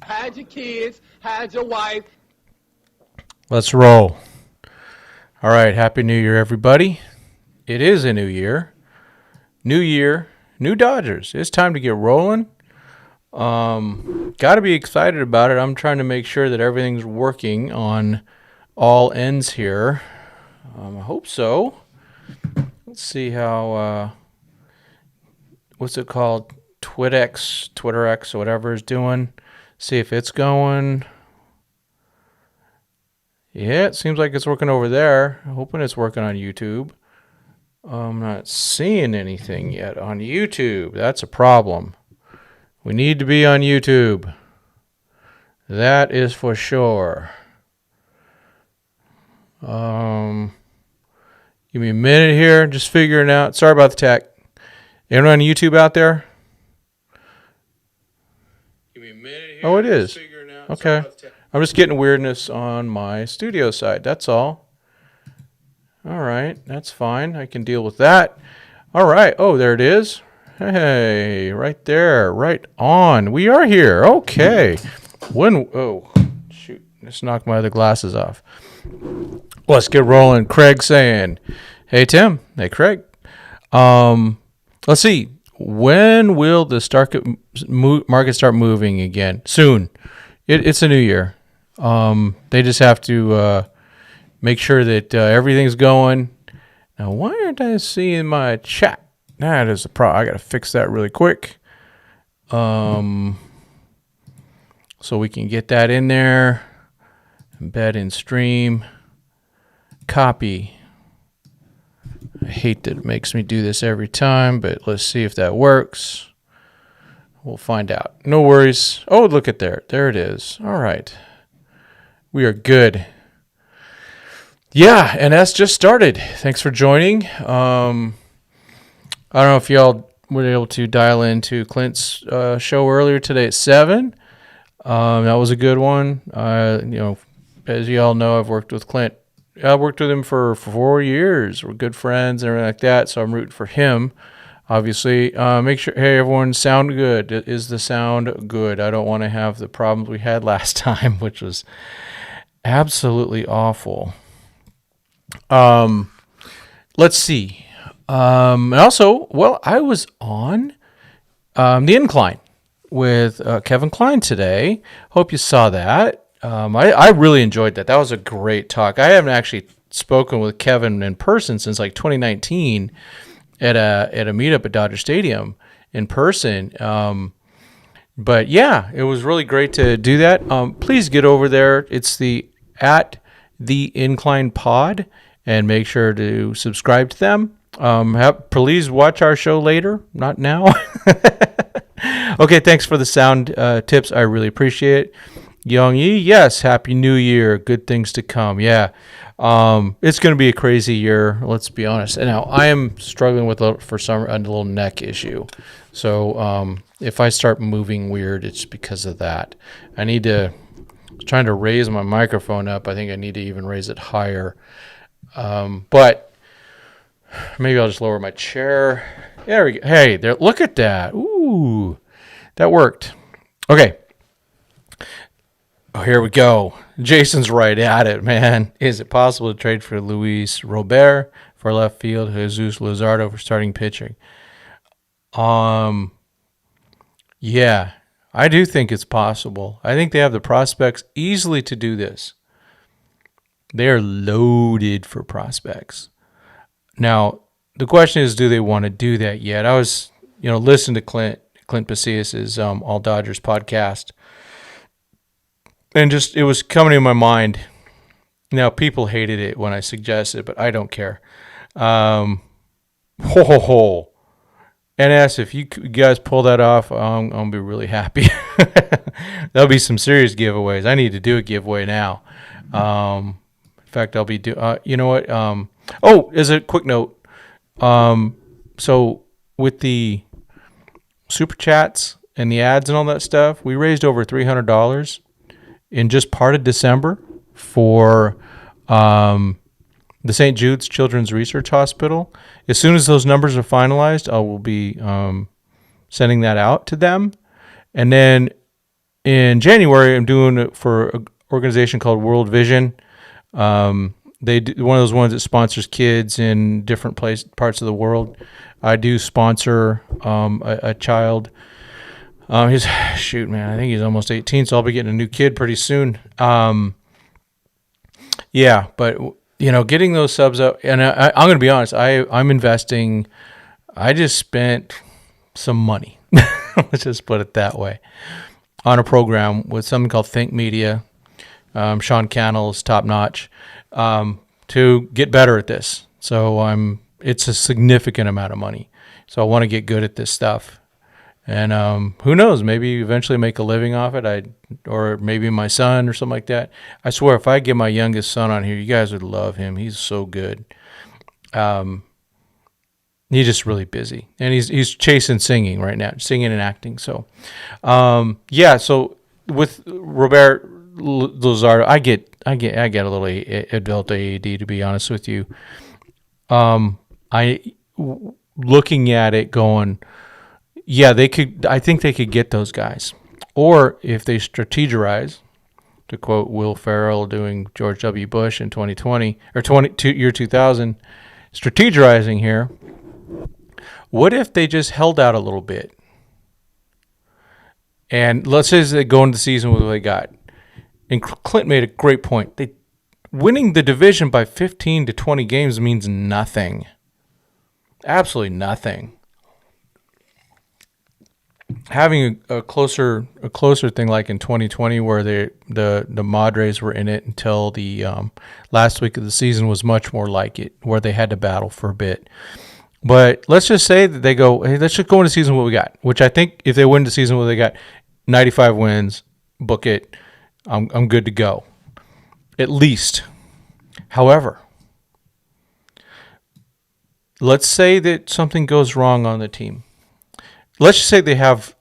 Hide your kids, hide your wife. Let's roll. All right, Happy New Year, everybody. It is a new year. New year, new Dodgers. It's time to get rolling. Got to be excited about it. I'm trying to make sure that everything's working on all ends here. I hope so. Let's see how, what's it called? Twitter X, or whatever is doing. See if it's going. Yeah, it seems like it's working over there. I'm hoping it's working on YouTube. I'm not seeing anything yet on YouTube. That's a problem. We need to be on YouTube. That is for sure. Give me a minute here. Just figuring out. Sorry about the tech. Anyone on YouTube out there? Give me a minute here. Oh, it is. Okay. I'm just getting weirdness on my studio side. That's all. All right. That's fine. I can deal with that. All right. Oh, there it is. Hey, right there. Right on. We are here. Okay. Oh, shoot. Just knocked my other glasses off. Let's get rolling. Craig saying, hey, Tim. Hey, Craig. Let's see. When will the market start moving again? Soon. It's a new year. They just have to make sure that everything's going. Now, why aren't I seeing my chat? That is a problem. I got to fix that really quick. So we can get that in there. Embed in stream. Copy. I hate that it makes me do this every time, but let's see if that works. We'll find out. No worries. Oh, look at there. There it is. All right. We are good. Yeah, and that's just started. Thanks for joining. I don't know if y'all were able to dial into Clint's show earlier today at 7. That was a good one. As you all know, I've worked with Clint. I worked with him for 4 years. We're good friends and everything like that, so I'm rooting for him. Obviously, make sure, hey, everyone, sound good. Is the sound good? I don't want to have the problems we had last time, which was absolutely awful. Let's see. And also, well, I was on The Incline with Kevin Kline today. Hope you saw that. I really enjoyed that. That was a great talk. I haven't actually spoken with Kevin in person since like 2019 at a meetup at Dodger Stadium in person. But yeah, it was really great to do that. Please get over there. It's at the Incline Pod, and make sure to subscribe to them. Please watch our show later, not now. Okay, thanks for the sound tips. I really appreciate it. Young Yi, yes, Happy New Year. Good things to come. Yeah, it's going to be a crazy year. Let's be honest. And now I am struggling with a little neck issue. So if I start moving weird, it's because of that. Trying to raise my microphone up. I think I need to even raise it higher. But maybe I'll just lower my chair. There we go. Hey, there. Look at that. Ooh, that worked. Okay. Oh, here we go. Jason's right at it, man. Is it possible to trade for Luis Robert for left field, Jesus Luzardo for starting pitching? Yeah, I do think it's possible. I think they have the prospects easily to do this. They are loaded for prospects. Now, the question is, do they want to do that yet? I was, listening to Clint Pasillas' All Dodgers podcast, and just it was coming to my mind. Now, people hated it when I suggested it, but I don't care. And asked if you guys pull that off, I'm going to be really happy. There'll be some serious giveaways. I need to do a giveaway now. In fact, I'll be you know what? As a quick note, so with the super chats and the ads and all that stuff, we raised over $300 in just part of December for the St. Jude's Children's Research Hospital. As soon as those numbers are finalized, I will be sending that out to them. And then in January, I'm doing it for an organization called World Vision. They do, one of those ones that sponsors kids in different parts of the world. I do sponsor a child. He's shoot, man. I think he's almost 18, so I'll be getting a new kid pretty soon. Yeah, but getting those subs up, and I'm going to be honest. I'm investing. I just spent some money. Let's just put it that way, on a program with something called Think Media. Sean Cannell's top notch, to get better at this. So it's a significant amount of money. So I want to get good at this stuff. And who knows, maybe eventually make a living off it. Or maybe my son or something like that. I swear, if I get my youngest son on here, you guys would love him. He's so good. He's just really busy, and he's chasing singing right now, singing and acting. So, So with Robert Luzardo, I get a little adult AAD, to be honest with you. Looking at it, going, yeah, they could. I think they could get those guys, or if they strategize, to quote Will Ferrell doing George W. Bush in 2020 or 2000, strategizing here. What if they just held out a little bit? And let's say they go into the season with what they got. And Clint made a great point. Winning the division by 15 to 20 games means nothing. Absolutely nothing. Having a closer thing like in 2020, where the Madres were in it until the last week of the season, was much more like it, where they had to battle for a bit. But let's just say that they go, hey, let's just go into the season what we got, which I think if they win the season what they got, 95 wins, book it, I'm good to go. At least. However, let's say that something goes wrong on the team. Let's just say they have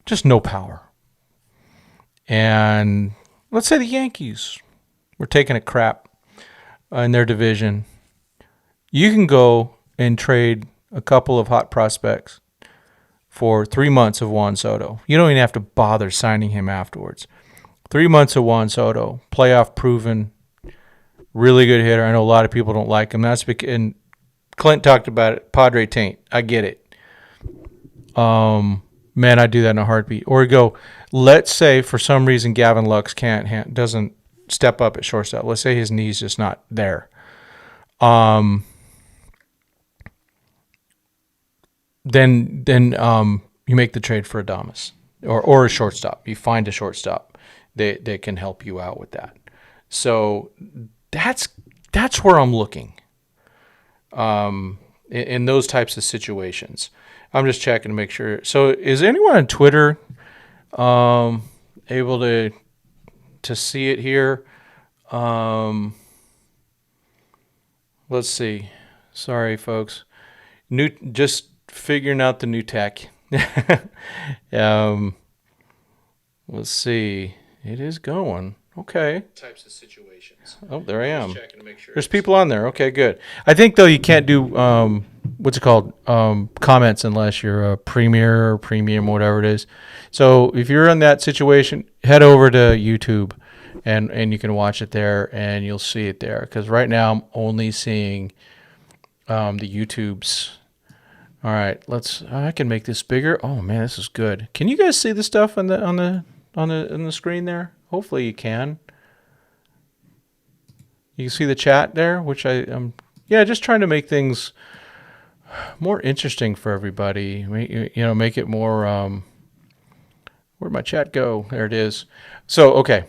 just no power. And let's say the Yankees were taking a crap in their division. You can go and trade a couple of hot prospects for 3 months of Juan Soto. You don't even have to bother signing him afterwards. 3 months of Juan Soto, playoff proven, really good hitter. I know a lot of people don't like him. That's because, and Clint talked about it, Padre taint. I get it. Man, I'd do that in a heartbeat. Or go, let's say for some reason Gavin Lux doesn't step up at shortstop. Let's say his knee's just not there. Then you make the trade for Adames or a shortstop. You find a shortstop that can help you out with that. So that's where I'm looking. In those types of situations, I'm just checking to make sure. So is anyone on Twitter able to see it here? Let's see. Sorry, folks. Just figuring out the new tech. Let's see. It is going. Okay. Types of situations. Oh, there I am. Checking to make sure. There's people on there. Okay, good. I think, though, you can't do, what's it called, comments unless you're a premier or premium, whatever it is. So if you're in that situation, head over to YouTube and you can watch it there and you'll see it there. Because right now I'm only seeing the YouTubes. All right, I can make this bigger. Oh man, this is good. Can you guys see the stuff on the screen there? Hopefully you can. You can see the chat there, which just trying to make things more interesting for everybody. Make it more. Where'd my chat go? There it is. So okay.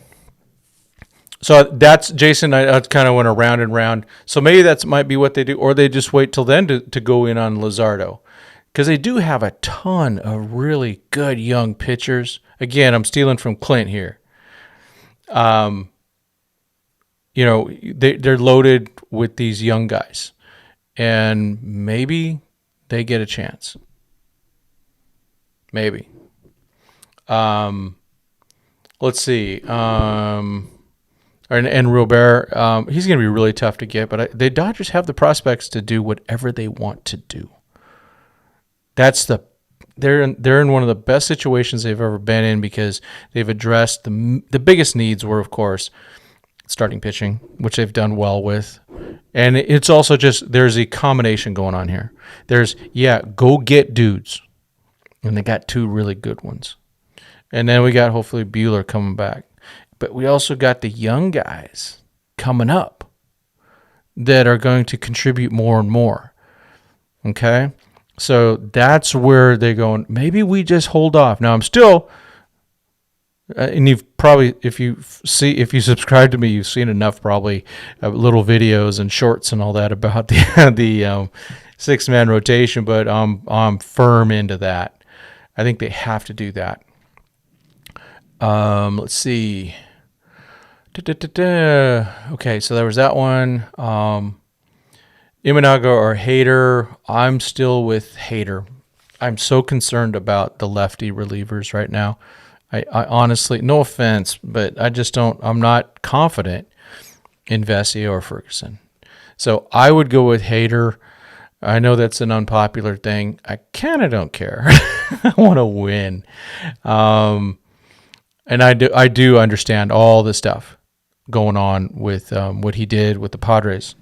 So that's Jason. I kind of went around and round. So maybe that might be what they do, or they just wait till then to go in on Luzardo, because they do have a ton of really good young pitchers. Again, I'm stealing from Clint here. They're loaded with these young guys, and maybe they get a chance. Maybe. Let's see. And Robert, he's going to be really tough to get, but the Dodgers have the prospects to do whatever they want to do. That's the they're in one of the best situations they've ever been in because they've addressed the biggest needs were, of course, starting pitching, which they've done well with. And it's also just there's a combination going on here. There's, go get dudes. And they got 2 really good ones. And then we got hopefully Buehler coming back. But we also got the young guys coming up that are going to contribute more and more. Okay? So that's where they're going. Maybe we just hold off. Now I'm still, and you've probably, if you subscribe to me, you've seen enough probably little videos and shorts and all that about the 6-man rotation. But I'm firm into that. I think they have to do that. Let's see. Okay, so there was that one. Imanaga or Hader. I'm still with Hader. I'm so concerned about the lefty relievers right now. I honestly, no offense, but I'm not confident in Vesia or Ferguson. So I would go with Hader. I know that's an unpopular thing. I kind of don't care. I want to win. And I do understand all the stuff going on with what he did with the Padres.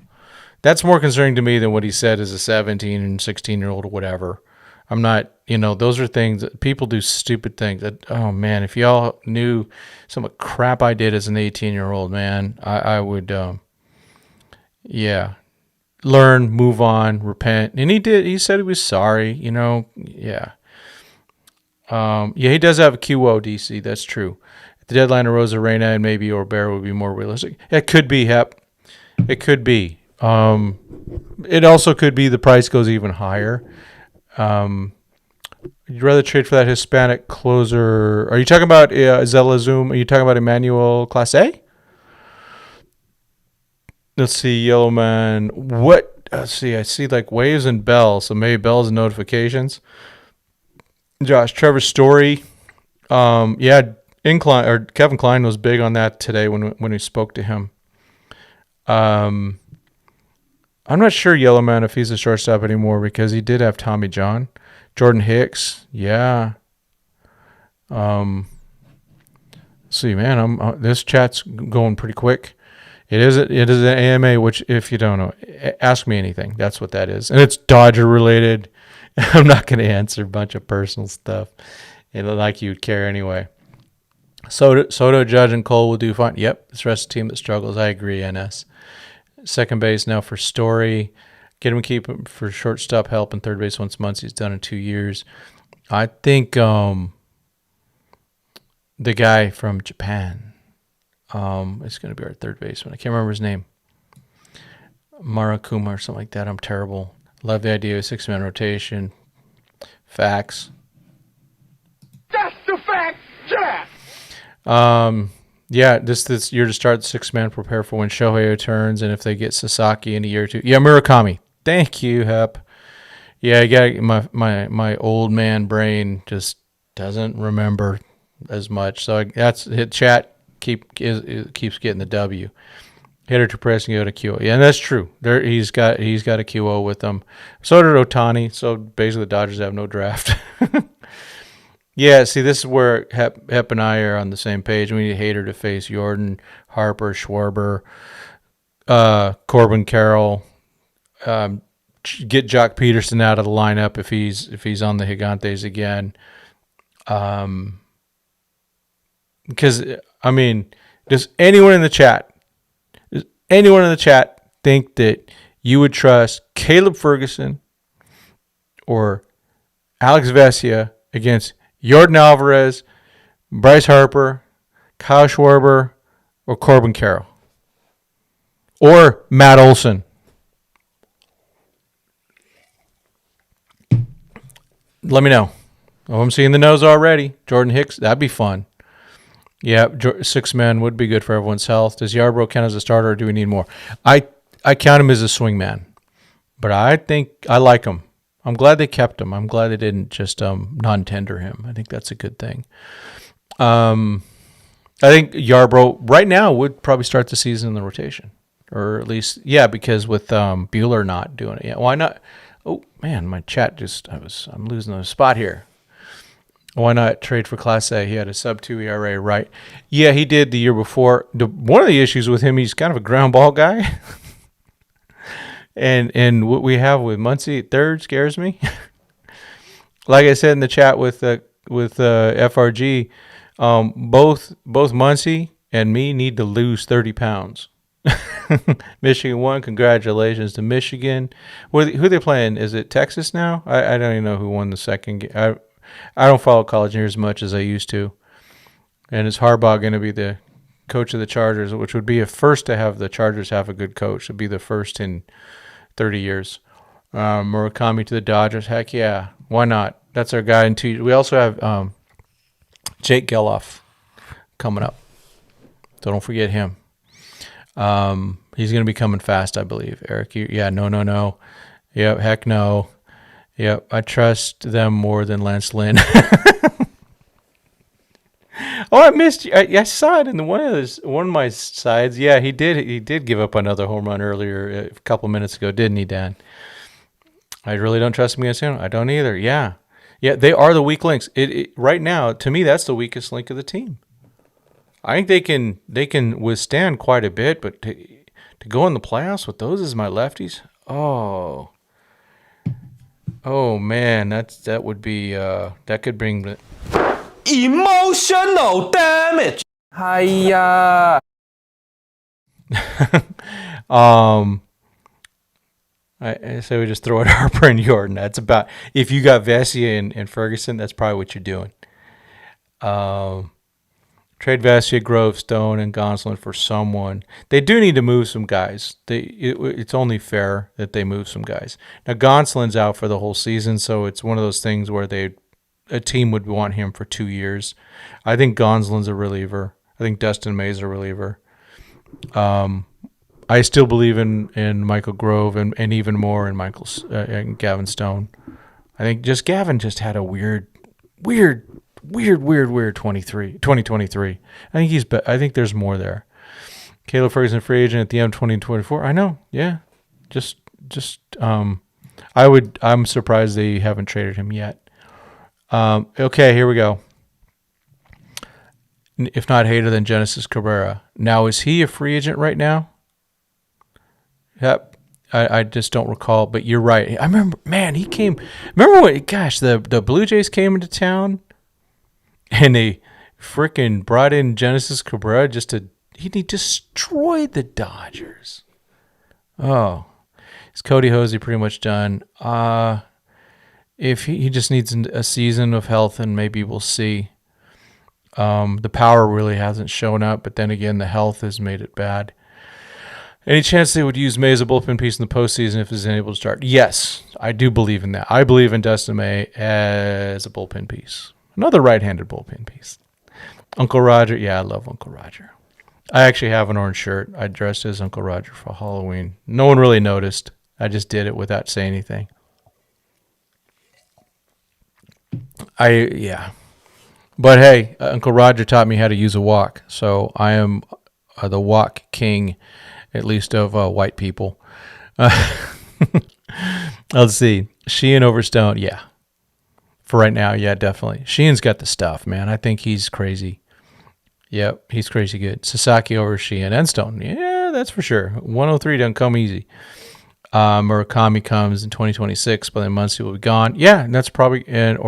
That's more concerning to me than what he said as a 17 and 16-year-old or whatever. I'm not, those are things that people do stupid things. That, oh, man, if y'all knew some crap I did as an 18-year-old, man, I would, learn, move on, repent. And he did. He said he was sorry, He does have a QO, DC. That's true. At the deadline, Rosarena and maybe Orbera would be more realistic. It could be, Hep. It could be. It also could be the price goes even higher. You'd rather trade for that Hispanic closer. Are you talking about Zella Zoom? Are you talking about Emmanuel Class A? Let's see, Yellowman. What? Let's see. I see like waves and bells. So maybe bells and notifications. Josh, Trevor Story. Kevin Klein was big on that today when we spoke to him. I'm not sure, Yellowman, if he's a shortstop anymore because he did have Tommy John. Jordan Hicks, yeah. See, man, this chat's going pretty quick. It is an AMA, which if you don't know, ask me anything. That's what that is, and it's Dodger related. I'm not going to answer a bunch of personal stuff, like you'd care anyway. Soto, Judge, and Cole will do fine. Yep, this rest of the team that struggles. I agree, NS. Second base now for Story. Get him, keep him for shortstop help, and third base once months. He's done in 2 years. I think the guy from Japan is going to be our third baseman. I can't remember his name. Marakuma or something like that. I'm terrible. Love the idea of 6-man rotation. Facts. That's the fact, Jack! This year to start the 6-man, prepare for when Shohei returns, and if they get Sasaki in a year or two. Yeah, Murakami. Thank you, Hep. Yeah, I got my old man brain just doesn't remember as much. So that's hit chat keeps getting the W. Hitter to press and go to QO. Yeah, and that's true. He's got a QO with them. So did Ohtani. So basically the Dodgers have no draft. Yeah, see, this is where Hep and I are on the same page. We need Hader to face Jordan, Harper, Schwarber, Corbin Carroll. Get Jock Peterson out of the lineup if he's on the Gigantes again. Because does anyone in the chat think that you would trust Caleb Ferguson or Alex Vesia against Jordan Alvarez, Bryce Harper, Kyle Schwarber, or Corbin Carroll? Or Matt Olson? Let me know. Oh, I'm seeing the nose already. Jordan Hicks, that'd be fun. Yeah, 6-man would be good for everyone's health. Does Yarbrough count as a starter, or do we need more? I count him as a swing man, but I think I like him. I'm glad they kept him. I'm glad they didn't just non-tender him. I think that's a good thing. I think Yarbrough right now would probably start the season in the rotation, or at least because with Buehler not doing it. Yeah, why not? Oh man, my chat I'm losing the spot here. Why not trade for Class A? He had a sub-2 ERA, right? Yeah, he did the year before. One of the issues with him, he's kind of a ground ball guy. and what we have with Muncy at third scares me. Like I said in the chat with FRG, both Muncy and me need to lose 30 pounds. Michigan won. Congratulations to Michigan. Who are they playing? Is it Texas now? I don't even know who won the second game. I don't follow college near as much as I used to. And is Harbaugh going to be the coach of the Chargers, which would be a first to have the Chargers have a good coach. It would be the first in 30 years. Murakami to the Dodgers. Heck yeah. Why not? That's our guy in 2 years. We also have Jake Geloff coming up. So don't forget him. He's going to be coming fast, I believe. Eric, no. Yep, heck no. Yep, I trust them more than Lance Lynn. Oh, I missed you. I saw it in one of my sides. Yeah, he did give up another home run earlier a couple minutes ago, didn't he, Dan? I really don't trust him against him. I don't either. Yeah, they are the weak links. Right now, to me, that's the weakest link of the team. I think they can withstand quite a bit, but to go in the playoffs with those as my lefties, oh man, that would be that could bring the emotional damage. Hiya. I say we just throw it Harper and Jordan. That's about, if you got Vesia and Ferguson, that's probably what you're doing. Trade Vesia, Grove, Stone, and Gonsolin for someone. They do need to move some guys. It's only fair that they move some guys. Now, Gonsolin's out for the whole season, so it's one of those things where a team would want him for 2 years. I think Gonsolin's a reliever. I think Dustin May's a reliever. I still believe in Michael Grove and even more in and Gavin Stone. I think Gavin just had a weird 2023. I think there's more there. Caleb Ferguson, free agent at the end of 2024. I know. Yeah. I'm surprised they haven't traded him yet. Okay, here we go. If not Hader, then Genesis Cabrera. Now, is he a free agent right now? Yep. I just don't recall, but you're right. I remember, man, he came. Remember when, gosh, the Blue Jays came into town and they freaking brought in Genesis Cabrera he destroyed the Dodgers. Oh, is Cody Hosey pretty much done? If he just needs a season of health, and maybe we'll see. The power really hasn't shown up, but then again, the health has made it bad. Any chance they would use May as a bullpen piece in the postseason if he's unable to start? Yes, I do believe in that. I believe in Dustin May as a bullpen piece. Another right-handed bullpen piece. Uncle Roger. Yeah, I love Uncle Roger. I actually have an orange shirt. I dressed as Uncle Roger for Halloween. No one really noticed. I just did it without saying anything. But hey, Uncle Roger taught me how to use a walk, so I am the walk king, at least of white people. Let's see. Sheehan over Stone. Yeah. For right now, yeah, definitely. Sheehan's got the stuff, man. I think he's crazy. Yep, he's crazy good. Sasaki over Sheehan and Stone. Yeah, that's for sure. 103 doesn't come easy. Murakami comes in 2026, but then Muncy will be gone. Yeah, and that's probably, and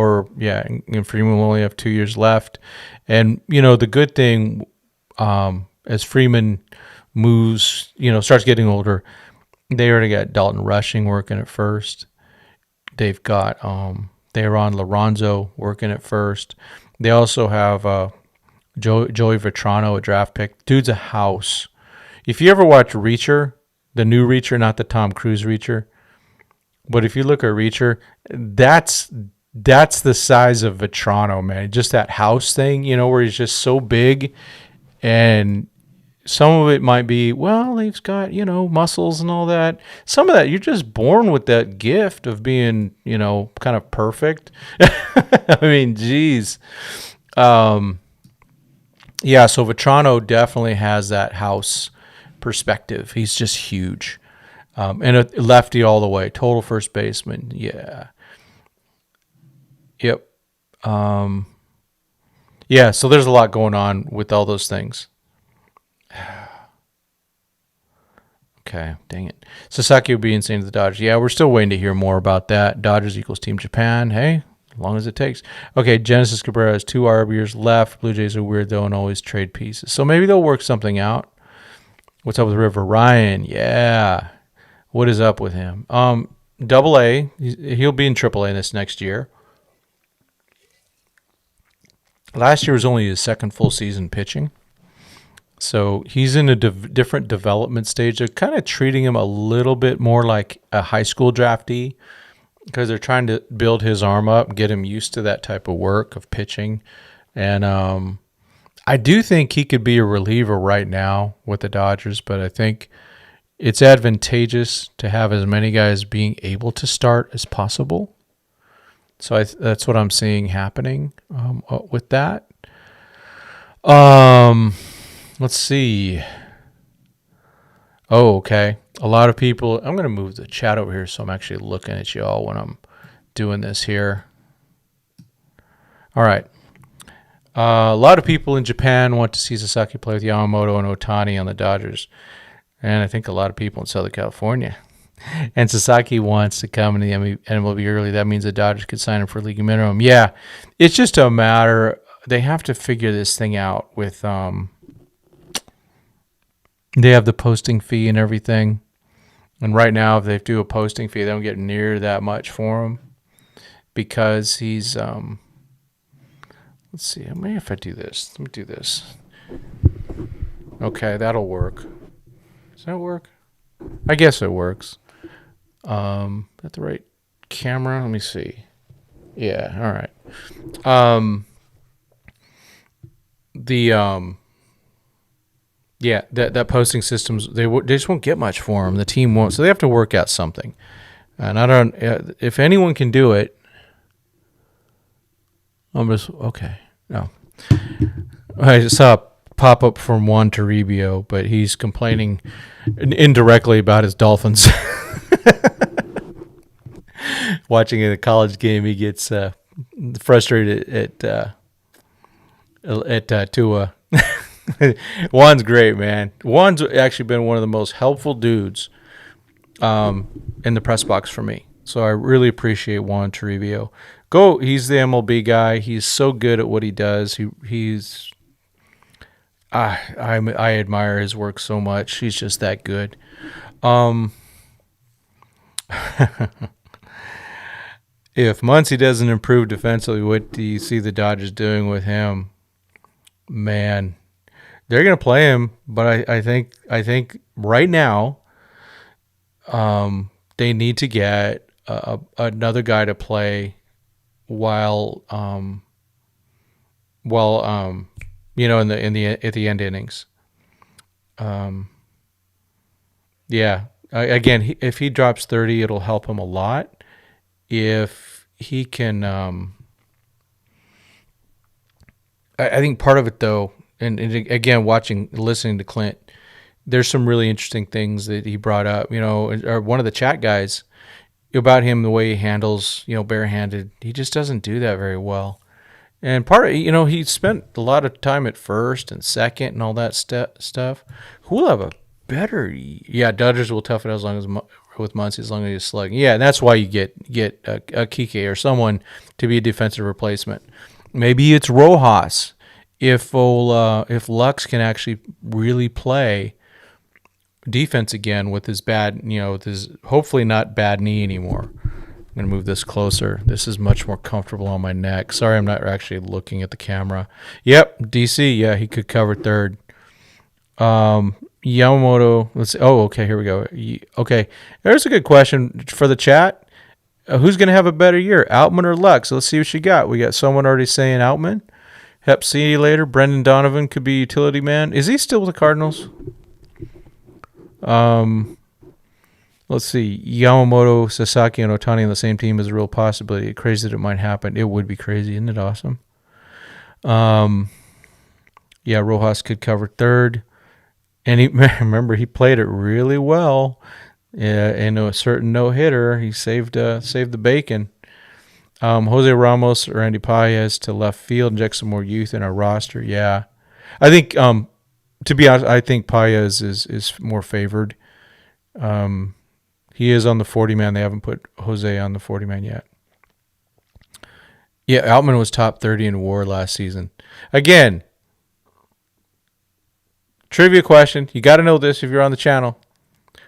Freeman will only have 2 years left. And, the good thing, as Freeman moves, starts getting older, they already got Dalton Rushing working at first. They've got Theron Lorenzo working at first. They also have Joey Vetrano, a draft pick. Dude's a house. If you ever watch Reacher, the new Reacher, not the Tom Cruise Reacher, but if you look at Reacher, that's the size of Vetrano, man. Just that house thing, where he's just so big, and some of it might be, well, he's got, muscles and all that. Some of that, you're just born with that gift of being, kind of perfect. I mean, geez. So Vetrano definitely has that house perspective. He's just huge. And a lefty all the way. Total first baseman. Yeah. Yep. Yeah, so there's a lot going on with all those things. Okay, dang it. Sasaki would be insane to the Dodgers. Yeah, we're still waiting to hear more about that. Dodgers equals Team Japan. Hey, as long as it takes. Okay, Genesis Cabrera has 2 RBs left. Blue Jays are weird, though, and always trade pieces. So maybe they'll work something out. What's up with River Ryan? Yeah. What is up with him? Double A. He'll be in Triple A this next year. Last year was only his second full season pitching. So he's in a different development stage. They're kind of treating him a little bit more like a high school draftee because they're trying to build his arm up, get him used to that type of work of pitching. And I do think he could be a reliever right now with the Dodgers, but I think it's advantageous to have as many guys being able to start as possible. So that's what I'm seeing happening with that. Let's see. Oh, okay. A lot of people. I'm going to move the chat over here so I'm actually looking at you all when I'm doing this here. All right. A lot of people in Japan want to see Sasaki play with Yamamoto and Ohtani on the Dodgers. And I think a lot of people in Southern California. And Sasaki wants to come in the MLB early. That means the Dodgers could sign him for league minimum. Yeah. It's just a matter. They have to figure this thing out with they have the posting fee and everything. And right now, if they do a posting fee, they don't get near that much for him because he's, let's see, maybe if I do this, let me do this. Okay, that'll work. Does that work? I guess it works. At the right camera, let me see. Yeah, all right. Yeah, that posting systems, they just won't get much for them. The team won't, so they have to work out something. And I don't, if anyone can do it, I'm just, okay, no. I just saw a pop-up from Juan Toribio, but he's complaining indirectly about his Dolphins. Watching a college game, he gets frustrated at Tua. Juan's great, man. Juan's actually been one of the most helpful dudes in the press box for me. So I really appreciate Juan Toribio. He's the MLB guy. He's so good at what he does. I admire his work so much. He's just that good. If Muncy doesn't improve defensively, what do you see the Dodgers doing with him? Man, they're going to play him, but I think right now they need to get another guy to play while at the end innings. Again, if he drops 30, it'll help him a lot. If he can, I think part of it though, and again, listening to Clint, there's some really interesting things that he brought up. Or one of the chat guys about him, the way he handles, barehanded. He just doesn't do that very well. And part of, he spent a lot of time at first and second and all that stuff. Who'll have a better? Yeah, Dodgers will tough it out as long as with Muncy, as long as he's slugging. Yeah, and that's why you get a Kike or someone to be a defensive replacement. Maybe it's Rojas. If Lux can actually really play defense again with his bad, with his hopefully not bad knee anymore. I'm going to move this closer. This is much more comfortable on my neck. Sorry, I'm not actually looking at the camera. Yep, DC, yeah, he could cover third. Yamamoto, let's see. Oh, okay, here we go. Okay, there's a good question for the chat. Who's going to have a better year, Outman or Lux? Let's see what you got. We got someone already saying Outman. Hep, see you later. Brendan Donovan could be utility man. Is he still with the Cardinals? Let's see. Yamamoto, Sasaki, and Ohtani on the same team is a real possibility. Crazy that it might happen. It would be crazy. Isn't it awesome? Yeah, Rojas could cover third. And remember, he played it really well in a certain no-hitter. He saved the bacon. Jose Ramos or Andy Paez to left field, inject some more youth in our roster. Yeah. I think, to be honest, I think Paez is more favored. He is on the 40-man. They haven't put Jose on the 40-man yet. Yeah, Outman was top 30 in WAR last season. Again, trivia question. You got to know this if you're on the channel.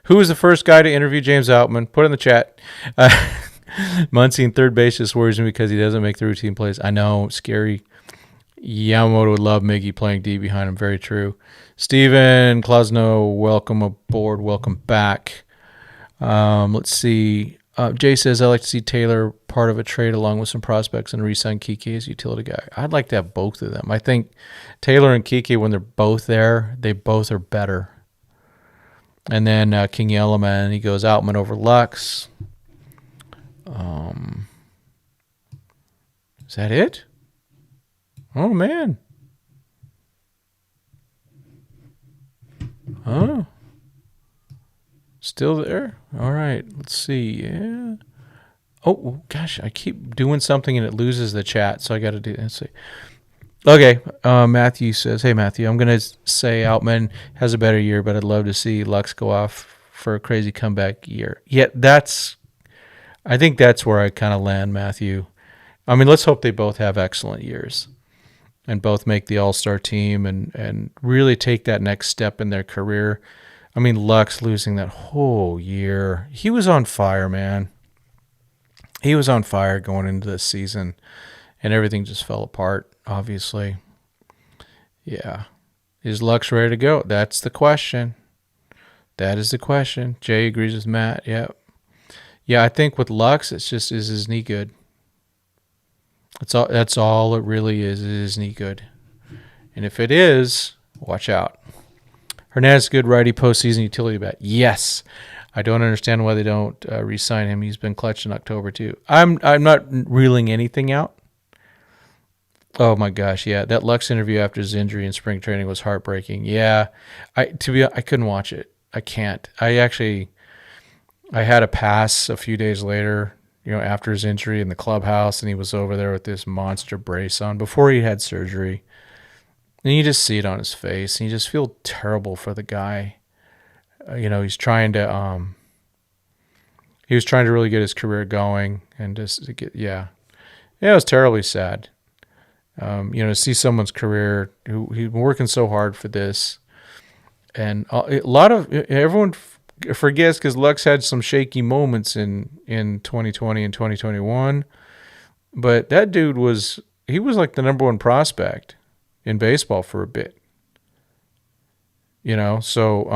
Who was the first guy to interview James Outman? Put it in the chat. Muncie in third base just worries me because he doesn't make the routine plays. I know, scary. Yamamoto would love Miggy playing D behind him. Very true. Steven Klosno, welcome aboard. Welcome back. Let's see. Jay says, I'd like to see Taylor part of a trade along with some prospects and re-sign Kike as utility guy. I'd like to have both of them. I think Taylor and Kike, when they're both there, they both are better. And then King Yellowman, he goes Outman over Lux. Is that it? Oh, man. Oh. Still there? All right. Let's see. Yeah. Oh, gosh. I keep doing something and it loses the chat, so I got to do that. Let's see. Okay. Matthew says, hey, Matthew, I'm going to say Outman has a better year, but I'd love to see Lux go off for a crazy comeback year. Yeah, I think that's where I kind of land, Matthew. I mean, let's hope they both have excellent years and both make the all-star team and really take that next step in their career. I mean, Lux losing that whole year. He was on fire, man. He was on fire going into this season, and everything just fell apart, obviously. Yeah. Is Lux ready to go? That's the question. That is the question. Jay agrees with Matt. Yep. Yeah, I think with Lux, it's just, is his knee good? That's all it really is his knee good? And if it is, watch out. Hernandez, good righty postseason utility bat. Yes. I don't understand why they don't re-sign him. He's been clutch in October too. I'm not reeling anything out. Oh my gosh, yeah. That Lux interview after his injury in spring training was heartbreaking. Yeah. I couldn't watch it. I can't. I had a pass a few days later, after his injury in the clubhouse, and he was over there with this monster brace on before he had surgery. And you just see it on his face, and you just feel terrible for the guy. He's trying to really get his career going, and just to get, yeah, it was terribly sad. To see someone's career who he's been working so hard for this, and a lot of everyone forgets because Lux had some shaky moments in 2020 and 2021, but that dude was like the number one prospect in baseball for a bit. So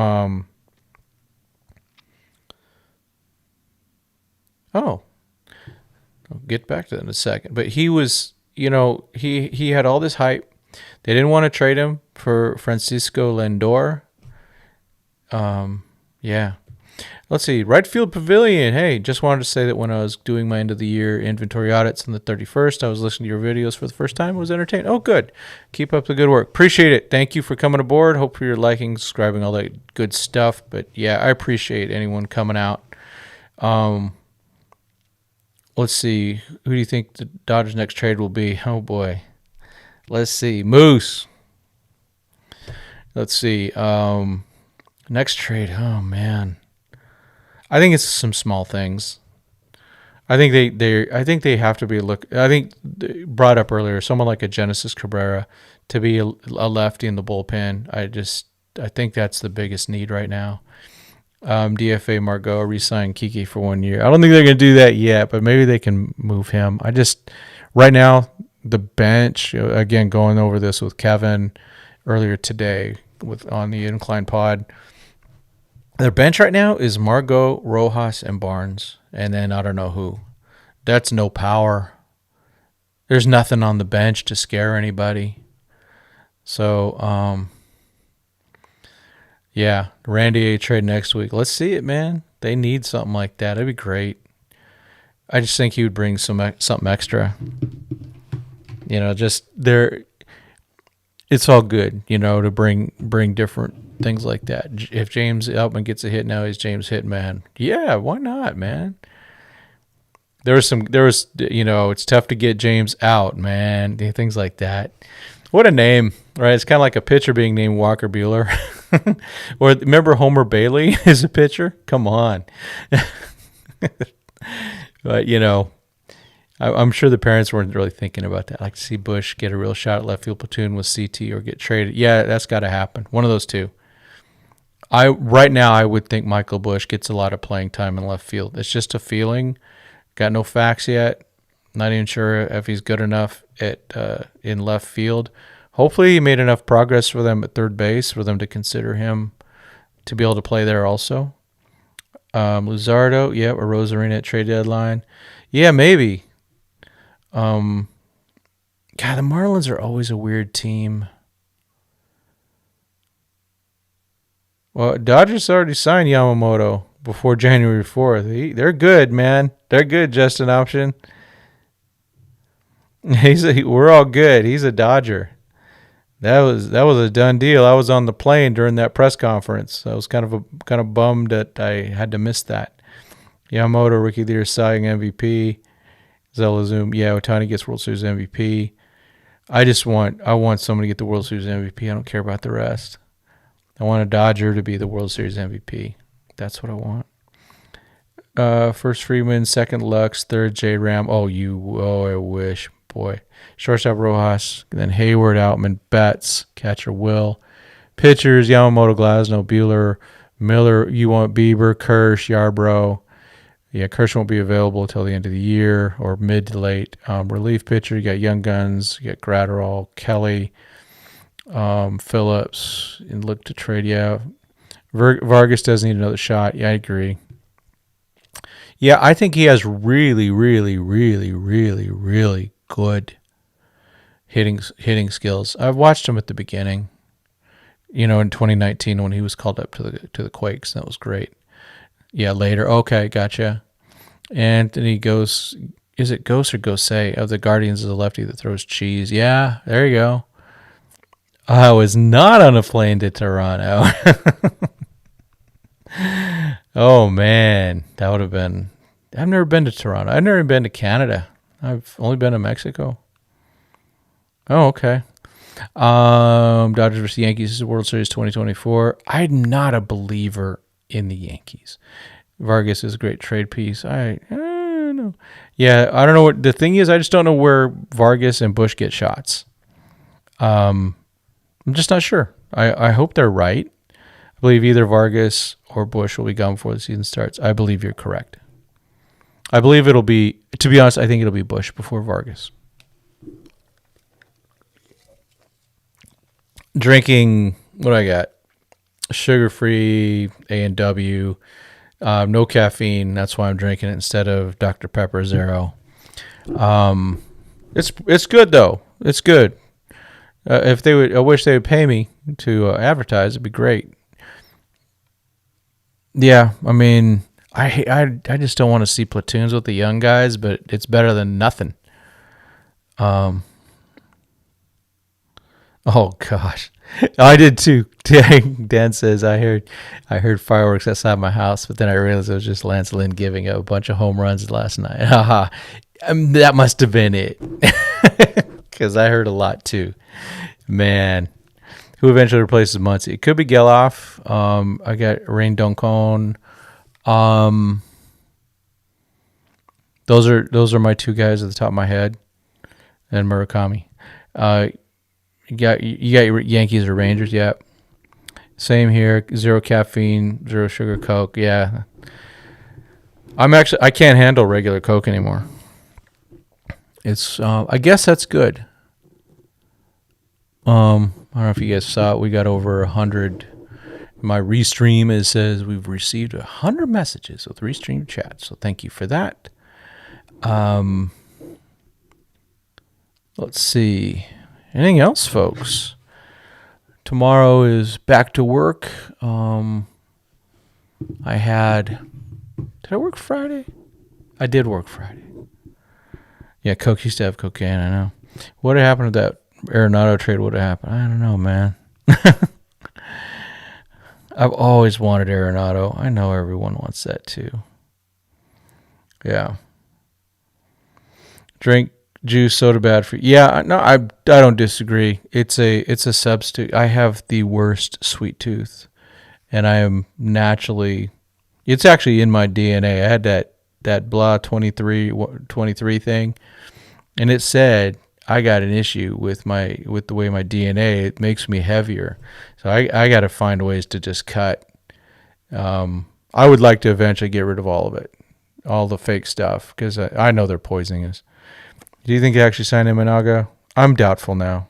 I'll get back to that in a second. But he was, he had all this hype. They didn't want to trade him for Francisco Lindor. Yeah. Let's see. Right field pavilion. Hey, just wanted to say that when I was doing my end of the year inventory audits on the 31st, I was listening to your videos for the first time. I was entertained. Oh, good. Keep up the good work. Appreciate it. Thank you for coming aboard. Hope you're liking, subscribing, all that good stuff. But yeah, I appreciate anyone coming out. Let's see. Who do you think the Dodgers' next trade will be? Oh boy. Let's see. Moose. Let's see. Next trade. Oh man. I think it's some small things. I think they have to be I think they brought up earlier someone like a Genesis Cabrera to be a lefty in the bullpen. I think that's the biggest need right now. DFA Margot re-sign Kike for 1 year. I don't think they're going to do that yet, but maybe they can move him. Right now the bench, again, going over this with Kevin earlier today on the Incline Pod. Their bench right now is Margot, Rojas, and Barnes, and then I don't know who. That's no power. There's nothing on the bench to scare anybody. So, yeah, Randy A trade next week. Let's see it, man. They need something like that. It'd be great. I just think he would bring something extra. It's all good, to bring different things like that. If James Outman gets a hit now, he's James Hitman. Yeah, why not, man? It's tough to get James out, man. Things like that. What a name, right? It's kind of like a pitcher being named Walker Buehler. Or remember Homer Bailey is a pitcher? Come on. But, I'm sure the parents weren't really thinking about that. I'd like to see Bush get a real shot at left field platoon with CT or get traded. Yeah, that's got to happen. One of those two. Right now, I would think Michael Bush gets a lot of playing time in left field. It's just a feeling. Got no facts yet. Not even sure if he's good enough in left field. Hopefully, he made enough progress for them at third base for them to consider him to be able to play there also. Luzardo, a Rosarina at trade deadline. Yeah, maybe. God, the Marlins are always a weird team. Well, Dodgers already signed Yamamoto before January 4th. They're good, man. They're good, Justin Option. We're all good. He's a Dodger. That was a done deal. I was on the plane during that press conference. I was kind of bummed that I had to miss that. Yamamoto, Rookie of the Year, Cy Young MVP. Zelazum, Ohtani gets World Series MVP. I want somebody to get the World Series MVP. I don't care about the rest. I want a Dodger to be the World Series MVP. That's what I want. First Freeman, second Lux, third J Ram. I wish, boy. Shortstop Rojas, then Hayward, Outman, Betts, catcher Will. Pitchers, Yamamoto, Glasnow, Buehler, Miller. You want Bieber, Kirsch, Yarbrough. Yeah, Kirsch won't be available until the end of the year or mid to late. Relief pitcher, you got Young Guns, you got Gratterall, Kelly, Phillips, and look to trade. Yeah, Vargas does need another shot. Yeah, I agree. Yeah, I think he has really, really, really, really, really good hitting skills. I've watched him at the beginning, in 2019 when he was called up to the Quakes. That was great. Yeah, later. Okay, gotcha. Anthony Ghost, is it Ghost or Gosei of the Guardians is a lefty that throws cheese. Yeah, there you go. I was not on a plane to Toronto. Oh, man. That would have been... I've never been to Toronto. I've never been to Canada. I've only been to Mexico. Oh, okay. Dodgers versus Yankees. This is World Series 2024. I'm not a believer in the Yankees. Vargas is a great trade piece. I don't know. Yeah, I don't know what the thing is. I just don't know where Vargas and Bush get shots. I'm just not sure. I hope they're right. I believe either Vargas or Bush will be gone before the season starts. I believe you're correct. I believe it'll be, to be honest, I think it'll be Bush before Vargas. Drinking, what do I got? Sugar-free A&W, no caffeine. That's why I'm drinking it instead of Dr. Pepper Zero. It's good though. It's good. If they would, I wish they would pay me to advertise. It'd be great. Yeah, I mean, I just don't want to see platoons with the young guys, but it's better than nothing. Oh gosh, I did too. Dan says I heard fireworks outside my house, but then I realized it was just Lance Lynn giving up a bunch of home runs last night. Haha, that must have been it, because I heard a lot too. Man, who eventually replaces Muncy? It could be Geloff. I got Rain Doncon. Those are my two guys at the top of my head, and Murakami. You got Yankees or Rangers, yeah. Same here. 0 caffeine, 0 sugar Coke, yeah. I can't handle regular Coke anymore. It's I guess that's good. I don't know if you guys saw it. We got over 100. My restream says we've received 100 messages with restream chat, so thank you for that. Let's see. Anything else, folks? Tomorrow is back to work. Did I work Friday? I did work Friday. Yeah, Coke used to have cocaine, I know. What had happened to that Arenado trade? What happened? I don't know, man. I've always wanted Arenado. I know everyone wants that too. Yeah. Drink juice, soda bad for you. Yeah, no, I don't disagree. It's a substitute. I have the worst sweet tooth, and I am naturally. It's actually in my DNA. I had that blah 23 thing, and it said I got an issue with the way my DNA. It makes me heavier, so I got to find ways to just cut. I would like to eventually get rid of all of it, all the fake stuff, because I know they're poisoning us. Do you think he actually signed Imanaga? I'm doubtful now.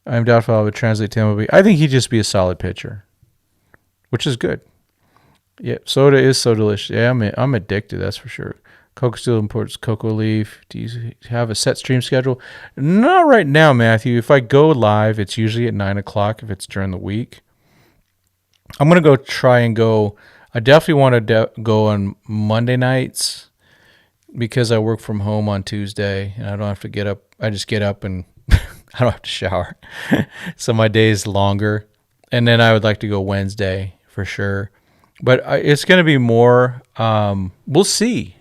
I'm doubtful I would translate to MLB. I think he'd just be a solid pitcher, which is good. Yeah, soda is so delicious. Yeah, I'm addicted, that's for sure. Coke still imports cocoa leaf. Do you have a set stream schedule? Not right now, Matthew. If I go live, it's usually at 9 o'clock if it's during the week. I'm going to try and go. I definitely want to go on Monday nights because I work from home on Tuesday and I don't have to get up. I just get up and I don't have to shower. So my day is longer. And then I would like to go Wednesday for sure. But it's going to be more, we'll see.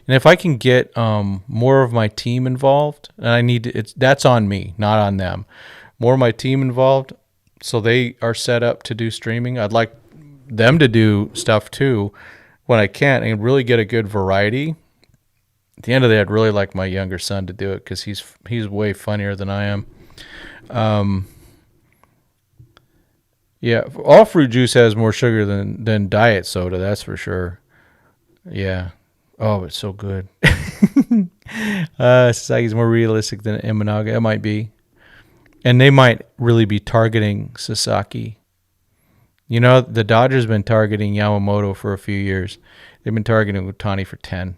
And if I can get more of my team involved, and that's on me, not on them. More of my team involved, so they are set up to do streaming. I'd like them to do stuff too when I can and really get a good variety. At the end of the day, I'd really like my younger son to do it because he's way funnier than I am. Yeah, all fruit juice has more sugar than diet soda, that's for sure. Yeah. Oh, it's so good. Sasaki's more realistic than Imanaga. It might be. And they might really be targeting Sasaki. You know, the Dodgers been targeting Yamamoto for a few years. They've been targeting Ohtani for 10.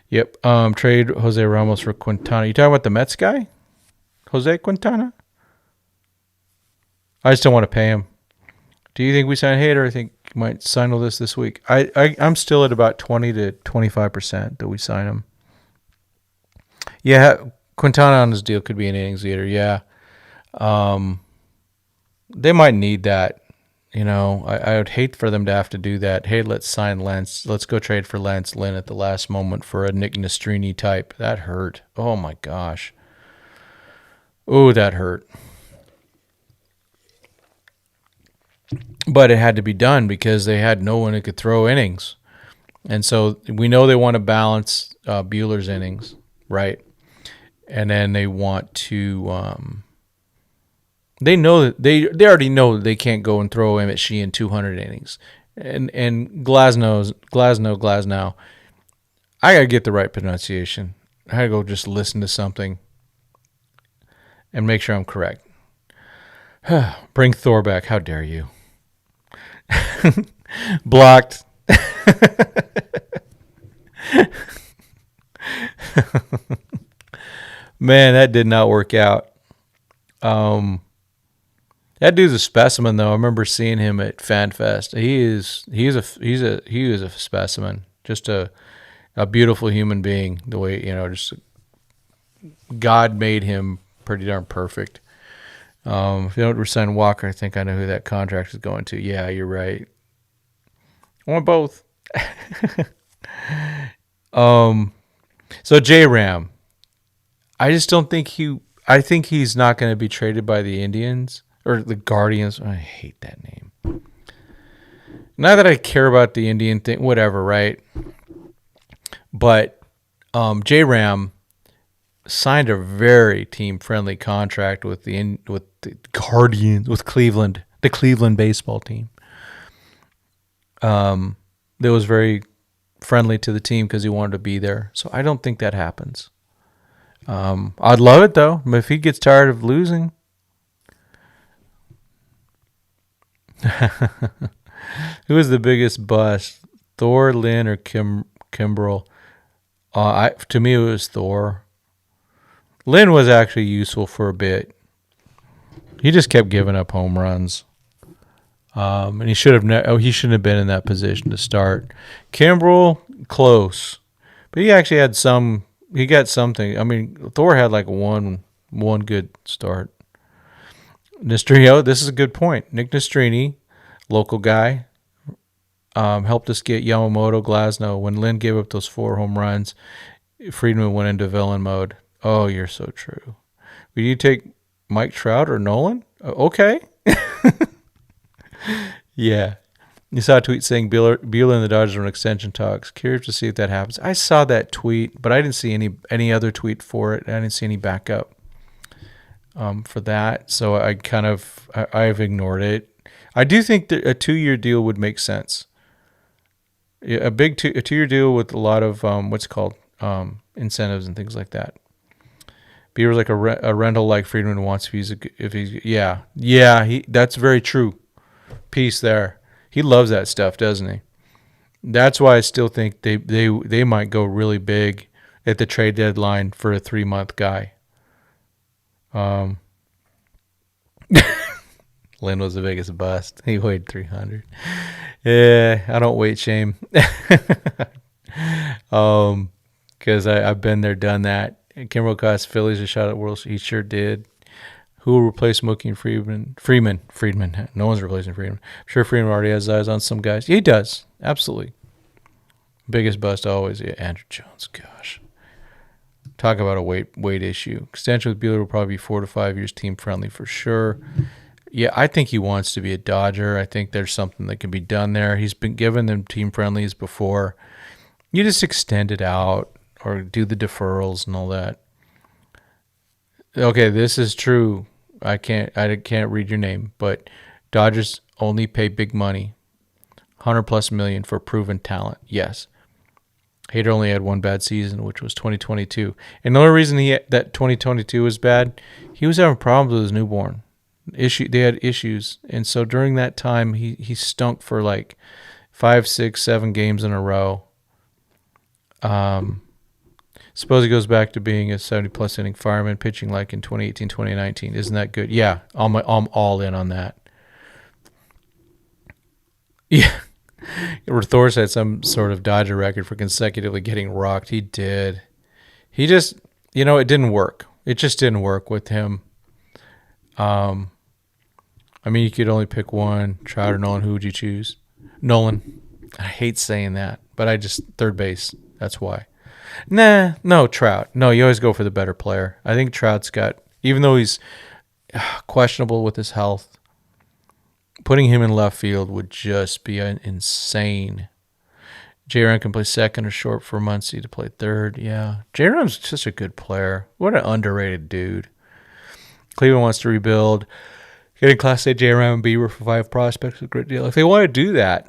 Yep. Trade Jose Ramos for Quintana. You talking about the Mets guy? Jose Quintana? I just don't want to pay him. Do you think we sign Hader? I think we might sign all this week. I'm still at about 20 to 25% that we sign him. Yeah, Quintana on his deal could be an innings eater. Yeah. They might need that. You know, I would hate for them to have to do that. Hey, let's sign Lance. Let's go trade for Lance Lynn at the last moment for a Nick Nastrini type. That hurt. Oh, my gosh. Oh, that hurt. But it had to be done because they had no one who could throw innings. And so we know they want to balance Buehler's innings, right? And then they want to they know that they already know that they can't go and throw Emmett Sheehan 200 innings. And Glasnow. I got to get the right pronunciation. I got to go just listen to something and make sure I'm correct. Bring Thor back. How dare you? Blocked. Man, that did not work out. That dude's a specimen, though. I remember seeing him at FanFest. He is a specimen. Just a beautiful human being. The way, just God made him pretty darn perfect. If they don't resign Walker, I think I know who that contract is going to. Yeah, you're right. I want both. So J-Ram, I just don't think I think he's not going to be traded by the Indians or the Guardians. I hate that name. Not that I care about the Indian thing, whatever, right? But J-Ram signed a very team-friendly contract with the Guardians, with Cleveland, the Cleveland baseball team. That was very friendly to the team because he wanted to be there. So I don't think that happens. I'd love it, though. If he gets tired of losing. Who is the biggest bust? Thor, Lynn, or Kimbrel? To me, it was Thor. Lynn was actually useful for a bit. He just kept giving up home runs. And he shouldn't have been in that position to start. Kimbrel, close. But he actually had he got something. I mean, Thor had like one good start. Nastrini, this is a good point. Nick Nastrini, local guy. helped us get Yamamoto, Glasnow. When Lynn gave up those 4 home runs, Friedman went into villain mode. Oh, you're so true. Would you take Mike Trout or Nolan? Okay. Yeah. You saw a tweet saying Buehler and the Dodgers are in extension talks. Curious to see if that happens. I saw that tweet, but I didn't see any other tweet for it. I didn't see any backup for that. So I've ignored it. I do think that a 2-year deal would make sense. A 2-year deal with a lot of incentives and things like that. Bieber's like a rental like Friedman wants if he's that's very true. Piece there. He loves that stuff, doesn't he? That's why I still think they might go really big at the trade deadline for a 3-month guy. Lynn was the biggest bust. He weighed 300. Yeah, I don't weight shame. Because I've been there, done that. Kimbrel cost Phillies a shot at World. He sure did. Who will replace Mookie and Friedman. No one's replacing Friedman. I'm sure Friedman already has eyes on some guys. Yeah, he does. Absolutely. Biggest bust always. Yeah, Andrew Jones. Gosh. Talk about a weight issue. Extension with Buehler will probably be 4 to 5 years team friendly for sure. Yeah, I think he wants to be a Dodger. I think there's something that can be done there. He's been given them team friendlies before. You just extend it out or do the deferrals and all that. Okay, this is true. I can't read your name, but Dodgers only pay big money, $100+ million for proven talent. Yes. Hader only had one bad season, which was 2022. And the only reason that 2022 was bad, he was having problems with his newborn. They had issues, and so during that time, he stunk for like 5, 6, 7 games in a row. Suppose he goes back to being a 70+ inning fireman, pitching like in 2018, 2019. Isn't that good? Yeah, I'm all in on that. Yeah. Thor's had some sort of Dodger record for consecutively getting rocked. He did. He just, it didn't work. It just didn't work with him. You could only pick one, Trout or Nolan. Who would you choose? Nolan. I hate saying that, but third base. That's why. No, Trout. No, you always go for the better player. I think Trout's got, even though he's questionable with his health, putting him in left field would just be insane. J-Ram can play second or short for Muncy to play third. Yeah. J-Ram's just a good player. What an underrated dude. Cleveland wants to rebuild. Getting Class A J-Ram and Bieber for 5 prospects is a great deal. If they want to do that,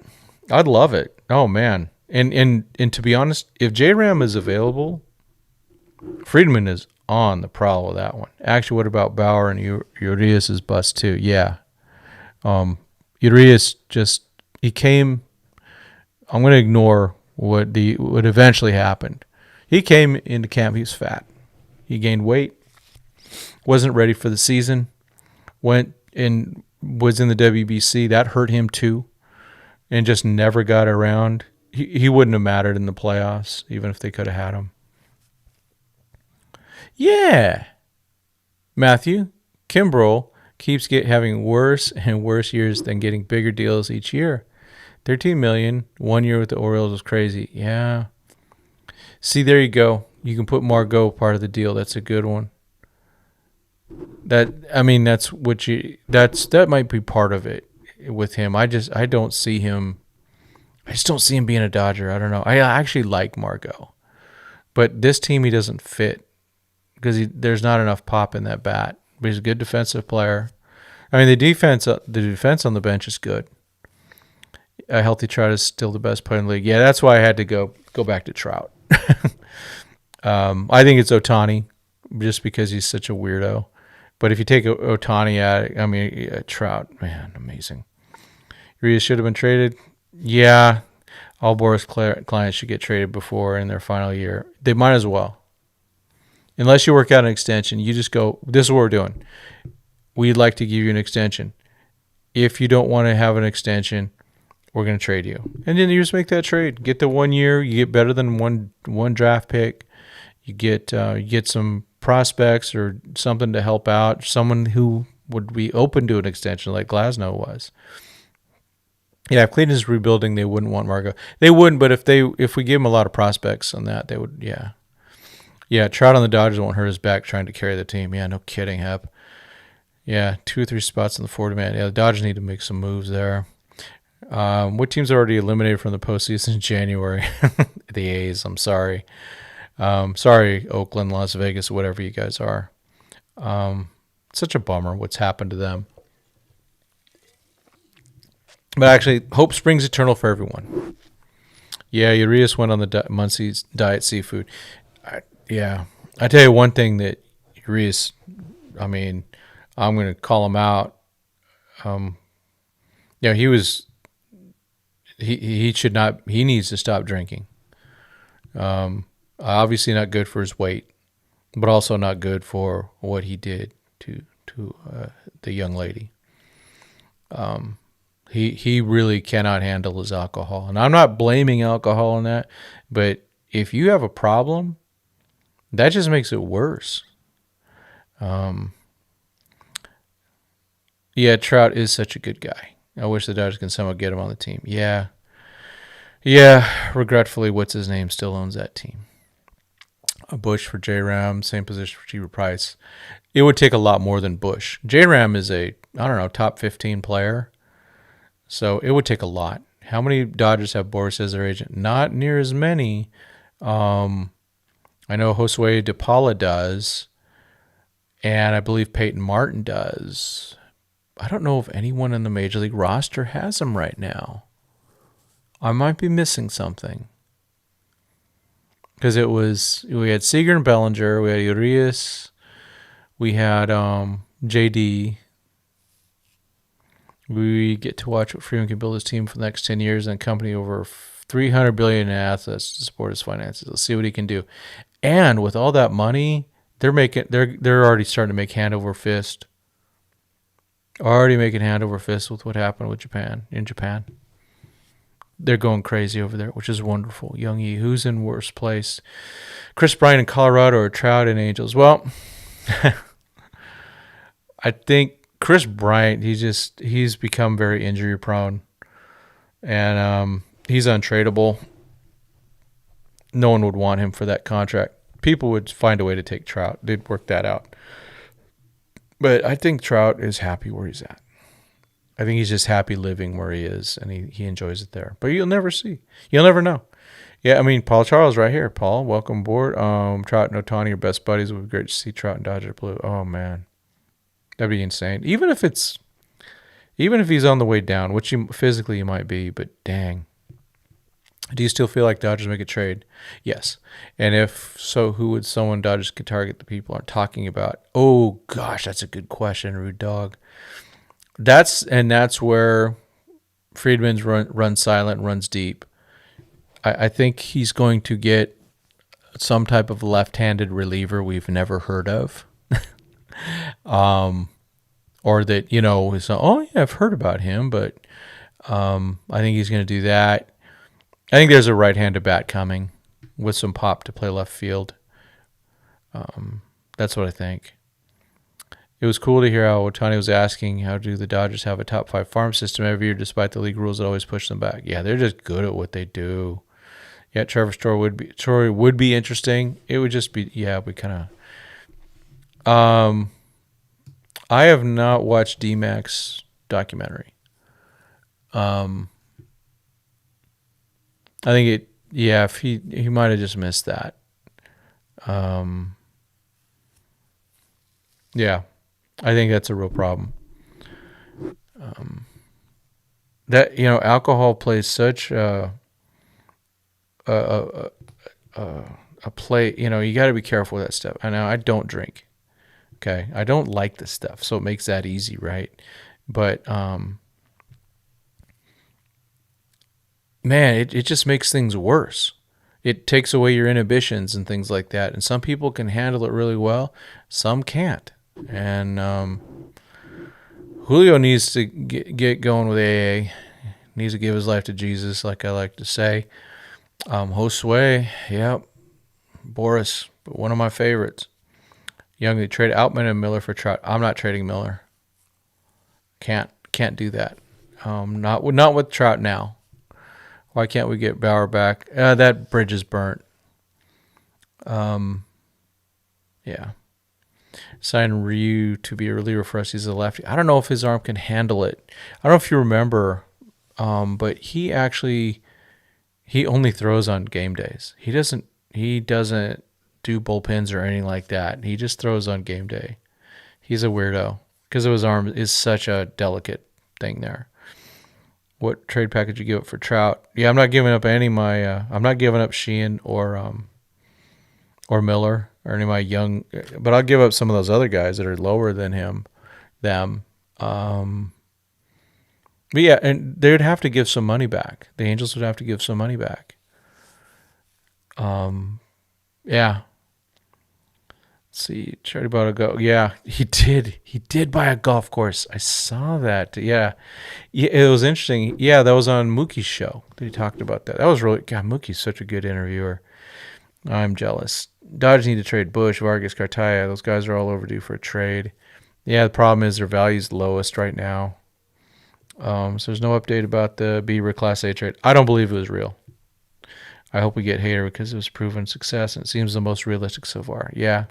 I'd love it. Oh, man. And to be honest, if J-Ram is available, Friedman is on the prowl with that one. Actually, what about Bauer and Urias' bust too? Yeah. Urias he came. I'm going to ignore what eventually happened. He came into camp. He was fat. He gained weight. Wasn't ready for the season. Went and was in the WBC. That hurt him too, and just never got around. He wouldn't have mattered in the playoffs, even if they could have had him. Yeah. Matthew, Kimbrel keeps having worse and worse years than getting bigger deals each year. $13 million, 1 year with the Orioles was crazy. Yeah. See, there you go. You can put Margot part of the deal. That's a good one. That might be part of it with him. I just don't see him being a Dodger. I don't know. I actually like Margot, but this team he doesn't fit because there's not enough pop in that bat. But he's a good defensive player. The defense on the bench is good. A healthy Trout is still the best player in the league. Yeah, that's why I had to go back to Trout. I think it's Ohtani just because he's such a weirdo. But if you take Ohtani out, Trout, man, amazing. Urias should have been traded. Yeah, all Boris clients should get traded before in their final year. They might as well. Unless you work out an extension, you just go, this is what we're doing. We'd like to give you an extension. If you don't want to have an extension, we're going to trade you. And then you just make that trade. Get the 1 year. You get better than one draft pick. You get some prospects or something to help out. Someone who would be open to an extension like Glasnow was. Yeah, if Cleveland's rebuilding, they wouldn't want Margot. They wouldn't, but if we give them a lot of prospects on that, they would. Yeah, yeah. Trout on the Dodgers won't hurt his back trying to carry the team. Yeah, no kidding, Hep. Yeah, 2 or 3 spots in the 40-man. Yeah, the Dodgers need to make some moves there. What teams are already eliminated from the postseason in January? The A's. I'm sorry. Sorry, Oakland, Las Vegas, whatever you guys are. Such a bummer what's happened to them. But actually, hope springs eternal for everyone. Yeah, Urias went on the Muncie's diet seafood. I tell you one thing that Urias, I mean, I'm going to call him out. He should not. He needs to stop drinking. Obviously not good for his weight, but also not good for what he did to the young lady. He really cannot handle his alcohol. And I'm not blaming alcohol on that, but if you have a problem, that just makes it worse. Yeah, Trout is such a good guy. I wish the Dodgers can somehow get him on the team. Yeah, regretfully, what's his name still owns that team. A Bush for J-Ram, same position for Cheaper Price. It would take a lot more than Bush. J-Ram is top 15 player. So it would take a lot. How many Dodgers have Boras as their agent? Not near as many. I know Josue De Paula does, and I believe Peyton Martin does. I don't know if anyone in the Major League roster has him right now. I might be missing something. Because we had Seager and Bellinger, we had Urias, we had JD. We get to watch what Freeman can build his team for the next 10 years and company over $300 billion in assets to support his finances. Let's see what he can do. And with all that money, they're already starting to make hand over fist. Already making hand over fist with what happened with Japan. They're going crazy over there, which is wonderful. Young-Yi, who's in worst place? Chris Bryant in Colorado or Trout and Angels? Well, I think Chris Bryant, he's become very injury prone, and he's untradeable. No one would want him for that contract. People would find a way to take Trout. They'd work that out. But I think Trout is happy where he's at. I think he's just happy living where he is, and he enjoys it there. But you'll never see. You'll never know. Yeah, I mean, Paul Charles right here. Paul, welcome aboard. Trout and Ohtani are best buddies. It would be great to see Trout and Dodger blue. Oh, man. That'd be insane. Even if he's on the way down, which physically he might be, but dang. Do you still feel like Dodgers make a trade? Yes. And if so, who would someone Dodgers could target that people aren't talking about? Oh gosh, that's a good question, Rude Dog. That's where Friedman's runs silent, runs deep. I think he's going to get some type of left-handed reliever we've never heard of. Or that, I've heard about him, but I think he's going to do that. I think there's a right-handed bat coming with some pop to play left field. That's what I think. It was cool to hear how Ohtani was asking, how do the Dodgers have a top 5 farm system every year despite the league rules that always push them back? Yeah, they're just good at what they do. Yeah, Trevor Story would be interesting. It would just be, we kind of... I have not watched D-Mac's documentary. I think if he might have just missed that. I think that's a real problem. That alcohol plays such a play. You got to be careful with that stuff. I know I don't drink. Okay, I don't like this stuff, so it makes that easy, right? But man, it just makes things worse. It takes away your inhibitions and things like that. And some people can handle it really well, some can't. And Julio needs to get going with AA. Needs to give his life to Jesus, like I like to say. Josue, yep. Boras, one of my favorites. Young, trade Outman and Miller for Trout. I'm not trading Miller. Can't do that. Not with Trout now. Why can't we get Bauer back? That bridge is burnt. Yeah. Sign Ryu to be a reliever for us. He's a lefty. I don't know if his arm can handle it. I don't know if you remember, but he only throws on game days. He doesn't do bullpens or anything like that. He just throws on game day. He's a weirdo because his arm is such a delicate thing there. What trade package you give up for Trout? Yeah, I'm not giving up any of my. I'm not giving up Sheehan or Miller or any of my young, but I'll give up some of those other guys that are lower than them. But yeah, and they would have to give some money back. The Angels would have to give some money back. Yeah. Let's see, tried about a go. Yeah, he did. He did buy a golf course. I saw that. Yeah, it was interesting. Yeah, that was on Mookie's show that he talked about that. That was really, God, Mookie's such a good interviewer. I'm jealous. Dodgers need to trade Bush, Vargas, Cartaya. Those guys are all overdue for a trade. Yeah, the problem is their value's lowest right now. So there's no update about the Bieber Class A trade. I don't believe it was real. I hope we get Hader because it was proven success and it seems the most realistic so far. Yeah.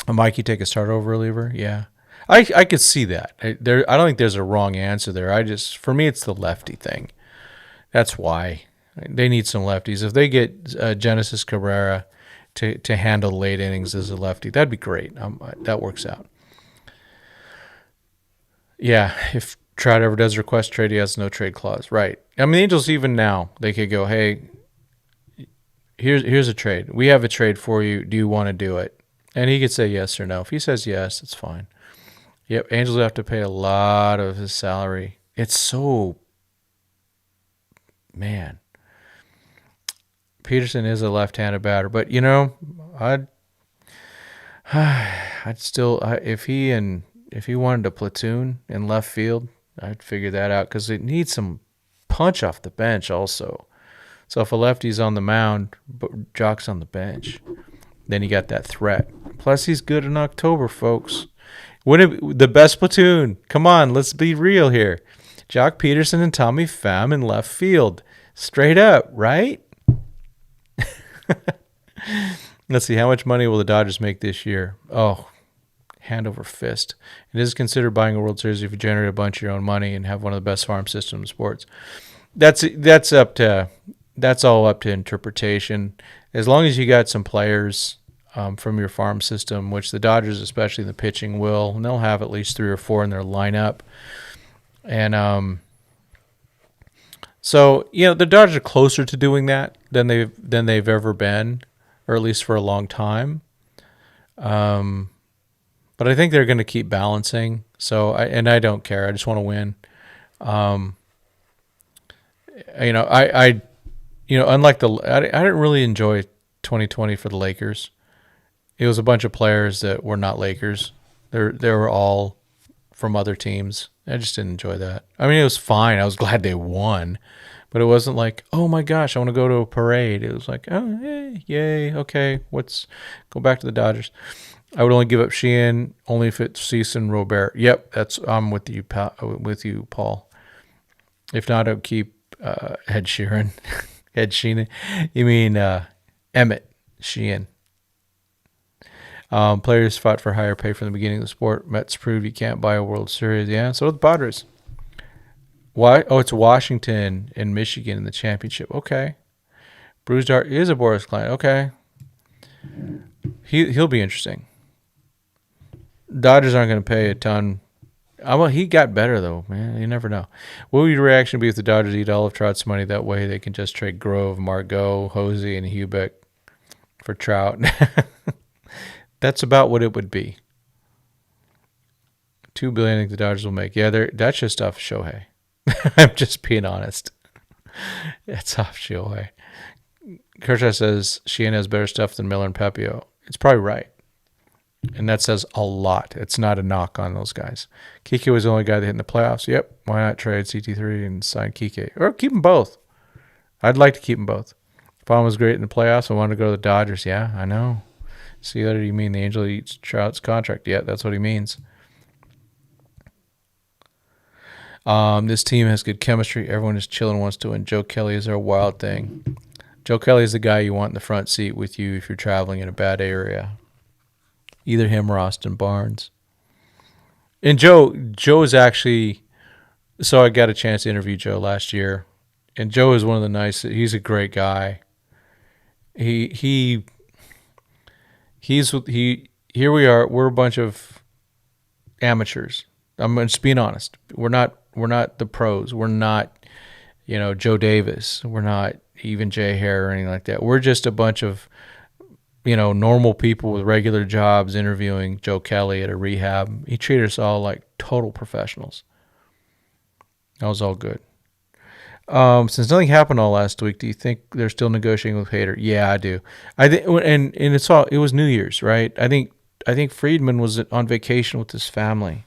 A Mikey take a start over reliever? Yeah. I could see that. I don't think there's a wrong answer there. For me, it's the lefty thing. That's why. They need some lefties. If they get Genesis Cabrera to handle late innings as a lefty, that'd be great. That works out. Yeah, if Trout ever does request trade, he has no trade clause. Right. I mean, the Angels even now, they could go, hey, here's a trade. We have a trade for you. Do you want to do it? And he could say yes or no. If he says yes, it's fine. Yep, Angels have to pay a lot of his salary. It's so, man. Peterson is a left-handed batter, but I'd still if he wanted to platoon in left field, I'd figure that out because it needs some punch off the bench also. So if a lefty's on the mound, but Jock's on the bench, then you got that threat. Plus, he's good in October, folks. The best platoon. Come on, let's be real here. Jock Peterson and Tommy Pham in left field. Straight up, right? Let's see. How much money will the Dodgers make this year? Oh, hand over fist. It is considered buying a World Series if you generate a bunch of your own money and have one of the best farm systems in sports. That's all up to interpretation. As long as you got some players from your farm system, which the Dodgers, especially in the pitching, will, and they'll have at least 3 or 4 in their lineup. And so the Dodgers are closer to doing that than they've ever been, or at least for a long time. But I think they're going to keep balancing. So I don't care. I just want to win. Unlike I didn't really enjoy 2020 for the Lakers. It was a bunch of players that were not Lakers. They were all from other teams. I just didn't enjoy that. I mean, it was fine. I was glad they won, but it wasn't like, oh my gosh, I want to go to a parade. It was like, oh, hey, yay, okay, go back to the Dodgers. I would only give up Sheehan only if it's Ceason, Robert. Yep, I'm with you, Paul. If not, I would keep Ed Sheeran. Ed Sheeran. You mean Emmett Sheehan. Players fought for higher pay from the beginning of the sport. Mets proved you can't buy a World Series. Yeah, so do the Padres. Why? Oh, it's Washington and Michigan in the championship. Okay. Bruce Dart is a Boris client. Okay. He'll be interesting. Dodgers aren't going to pay a ton. He got better, though, man. You never know. What would your reaction be if the Dodgers eat all of Trout's money? That way they can just trade Grove, Margot, Hosey, and Hubeck for Trout. That's about what it would be. $2 billion I think the Dodgers will make. Yeah, that's just off Shohei. I'm just being honest. It's off Shohei. Kershaw says Sheehan has better stuff than Miller and Pepio. It's probably right. And that says a lot. It's not a knock on those guys. Kike was the only guy that hit in the playoffs. Yep. Why not trade CT3 and sign Kike? Or keep them both. I'd like to keep them both. Farhan was great in the playoffs. I wanted to go to the Dodgers. Yeah, I know. See, what do you mean the Angel eats Trout's contract? Yeah, that's what he means. This team has good chemistry. Everyone is chilling, wants to win. Joe Kelly is our wild thing. Joe Kelly is the guy you want in the front seat with you if you're traveling in a bad area. Either him or Austin Barnes. And Joe is actually, so I got a chance to interview Joe last year, and Joe is one of the nicest. He's a great guy. Here we are. We're a bunch of amateurs. I'm just being honest. We're not the pros. We're not, Joe Davis. We're not even Jay Hare or anything like that. We're just a bunch of, normal people with regular jobs interviewing Joe Kelly at a rehab. He treated us all like total professionals. That was all good. Since nothing happened all last week, do you think they're still negotiating with Hader? Yeah, I do. I think, and it was New Year's, right? I think Friedman was on vacation with his family.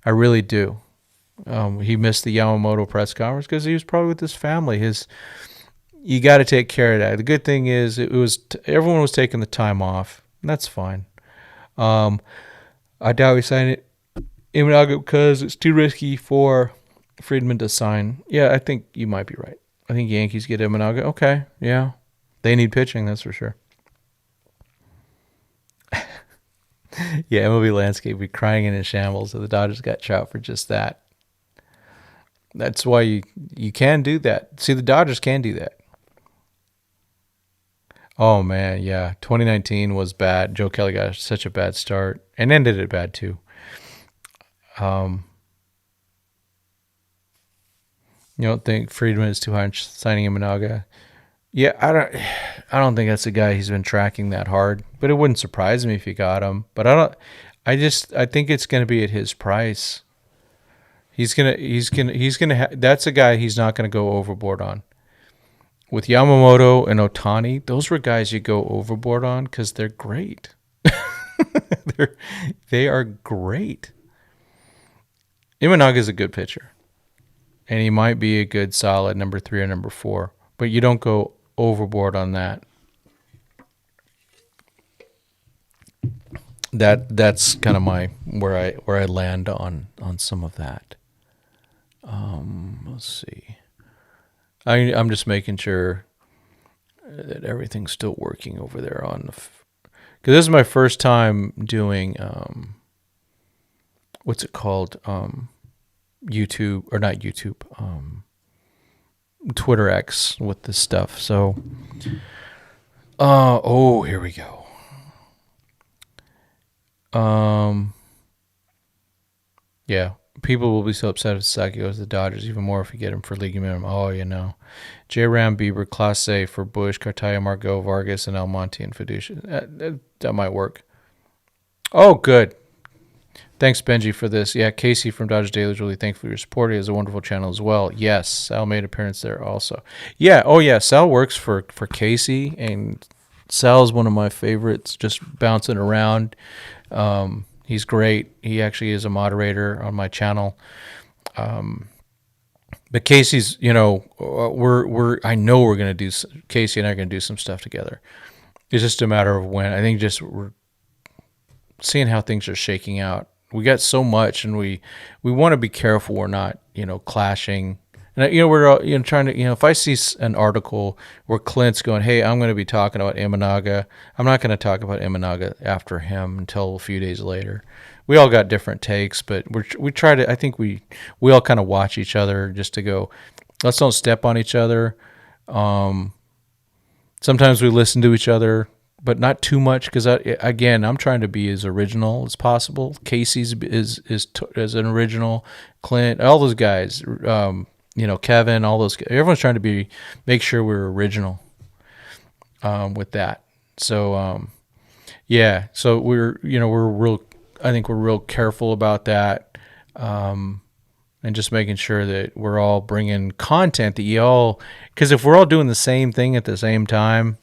I really do. He missed the Yamamoto press conference because he was probably with his family. You got to take care of that. The good thing is everyone was taking the time off. And that's fine. I doubt we signed it because it's too risky for Friedman to sign. Yeah, I think you might be right. I think Yankees get Imanaga. Okay, yeah. They need pitching, that's for sure. Yeah, MLB landscape would be crying in shambles if the Dodgers got Trout for just that. That's why you can do that. See, the Dodgers can do that. Oh, man, yeah. 2019 was bad. Joe Kelly got such a bad start and ended it bad, too. You don't think Friedman is too high on signing Imanaga? Yeah, I don't think that's a guy he's been tracking that hard. But it wouldn't surprise me if he got him. But I think it's going to be at his price. That's a guy he's not going to go overboard on. With Yamamoto and Ohtani, those were guys you go overboard on because they're great. They are great. Imanaga is a good pitcher. And he might be a good solid number 3 or number 4. But you don't go overboard on that. That's kind of where I land on some of that. Let's see. I'm just making sure that everything's still working over there on the, because this is my first time doing what's it called? YouTube, or not YouTube, Twitter X with this stuff. So, here we go. Yeah, people will be so upset if Sasaki goes to the Dodgers, even more if we get him for league minimum. Oh, J. Ram, Bieber, Class A for Bush, Cartaya, Margot, Vargas, and Almonte and Fiducia. That might work. Oh, good. Thanks, Benji, for this. Yeah, Casey from Dodgers Daily is really thankful for your support. He has a wonderful channel as well. Yes, Sal made an appearance there also. Yeah, Sal works for Casey, and Sal's one of my favorites, just bouncing around. He's great. He actually is a moderator on my channel. But Casey's, I know we're going to do, Casey and I are going to do some stuff together. It's just a matter of when. I think just we're seeing how things are shaking out. We got so much, and we want to be careful we're not, clashing. And we're all, trying to, if I see an article where Clint's going, hey, I'm going to be talking about Imanaga, I'm not going to talk about Imanaga after him until a few days later. We all got different takes, but we try to. I think we all kind of watch each other just to go, let's don't step on each other. Sometimes we listen to each other, but not too much, because I'm trying to be as original as possible. Casey's is an original. Clint, all those guys, Kevin, all those guys, everyone's trying to make sure we're original with that. So so we're real. I think we're real careful about that, and just making sure that we're all bringing content that because if we're all doing the same thing at the same time,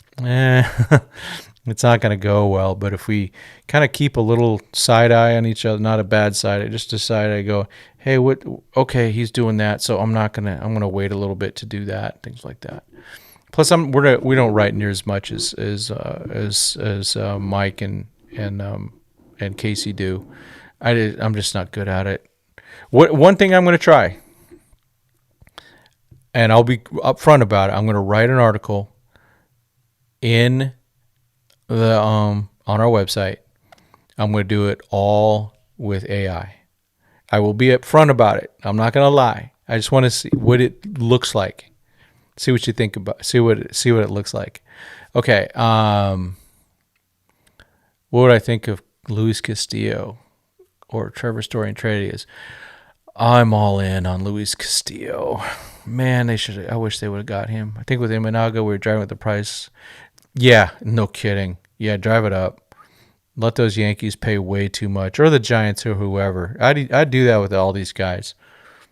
it's not going to go well. But if we kind of keep a little side eye on each other, not a bad side eye, just a side eye, go, hey, okay, he's doing that, so I'm going to wait a little bit to do that, things like that. Plus, we don't write near as much as Mike and Casey do. I'm just not good at it. One thing I'm going to try, and I'll be upfront about it. I'm going to write an article in the on our website. I'm going to do it all with AI. I will be upfront about it. I'm not going to lie. I just want to see what it looks like. See what you think about. See what it looks like. Okay. What would I think of Luis Castillo or Trevor Story and Trade? I'm all in on Luis Castillo. Man, they should. I wish they would have got him. I think with Imanaga, we were driving with the price. Yeah, no kidding. Yeah, drive it up. Let those Yankees pay way too much, or the Giants, or whoever. I'd do that with all these guys.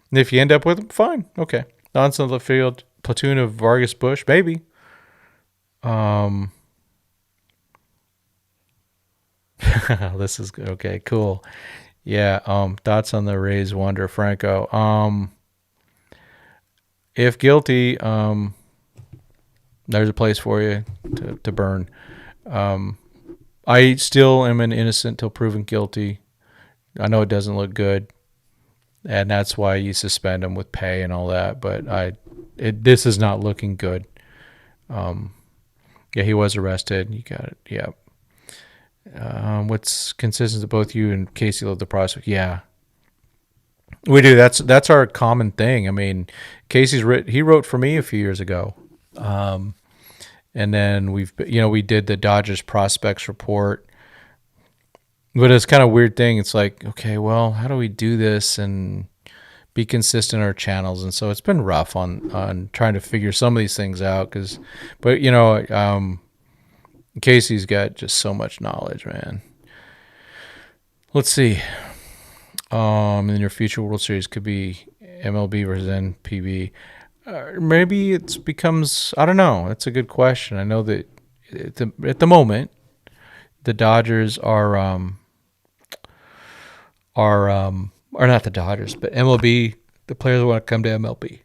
And if you end up with them, fine. Okay. On the field, platoon of Vargas Bush, maybe. This is okay. Cool. Yeah. Thoughts on the Rays wonder, Franco. If guilty, there's a place for you to burn. I still am an innocent till proven guilty. I know it doesn't look good, and that's why you suspend him with pay and all that. But this is not looking good. Yeah, he was arrested. You got it. Yeah. What's consistent to both you and Casey love the prospect? Yeah, we do. That's our common thing. I mean, he wrote for me a few years ago, and then we did the Dodgers prospects report. But it's kind of a weird thing. It's like, okay, well, how do we do this and be consistent in our channels? And so it's been rough on trying to figure some of these things out. But Casey's got just so much knowledge, man. Let's see. In your future World Series could be MLB versus NPB. Maybe it becomes, I don't know. That's a good question. I know that at the moment, the Dodgers are not the Dodgers, but MLB. The players want to come to MLB.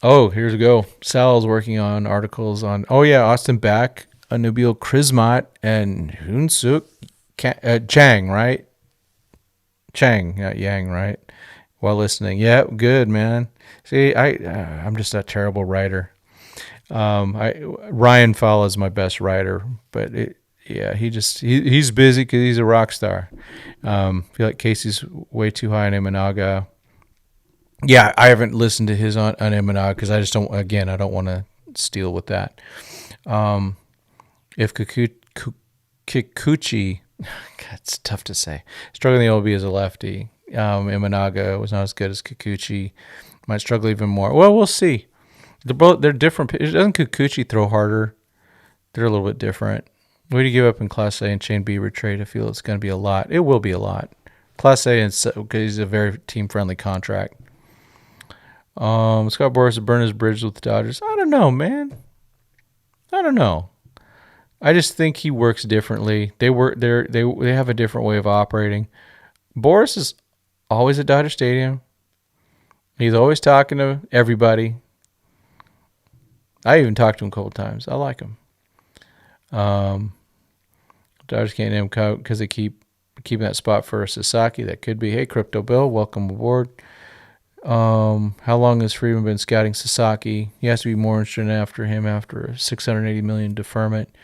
Oh, here's a go. Sal's working on articles on. Oh yeah, Austin Back, Nabil Krismat, and Hoonsuk Chang, right? Chang, not Yang, right? While listening, yeah, good man. See, I'm just a terrible writer. Ryan Fowler is my best writer, but he's busy because he's a rock star. I feel like Casey's way too high on Imanaga. Yeah, I haven't listened to his on Imanaga because I just don't. Again, I don't want to steal with that. If Kikuchi, it's tough to say. Struggling the OB as a lefty. Imanaga was not as good as Kikuchi. Might struggle even more. Well, we'll see. They're different. Doesn't Kikuchi throw harder? They're a little bit different. What do you give up in Class A and Shane Bieber trade? I feel it's going to be a lot. It will be a lot. Class A, because he's a very team-friendly contract. Scott Boras to burn his bridge with the Dodgers. I don't know, man. I don't know. I just think he works differently. They have a different way of operating. Boras is always at Dodger Stadium. He's always talking to everybody. I even talked to him a couple times. I like him. Dodgers can't name him because they keeping that spot for Sasaki. That could be. Hey, Crypto Bill, welcome aboard. How long has Friedman been scouting Sasaki? He has to be more interested after him after a $680 million deferment.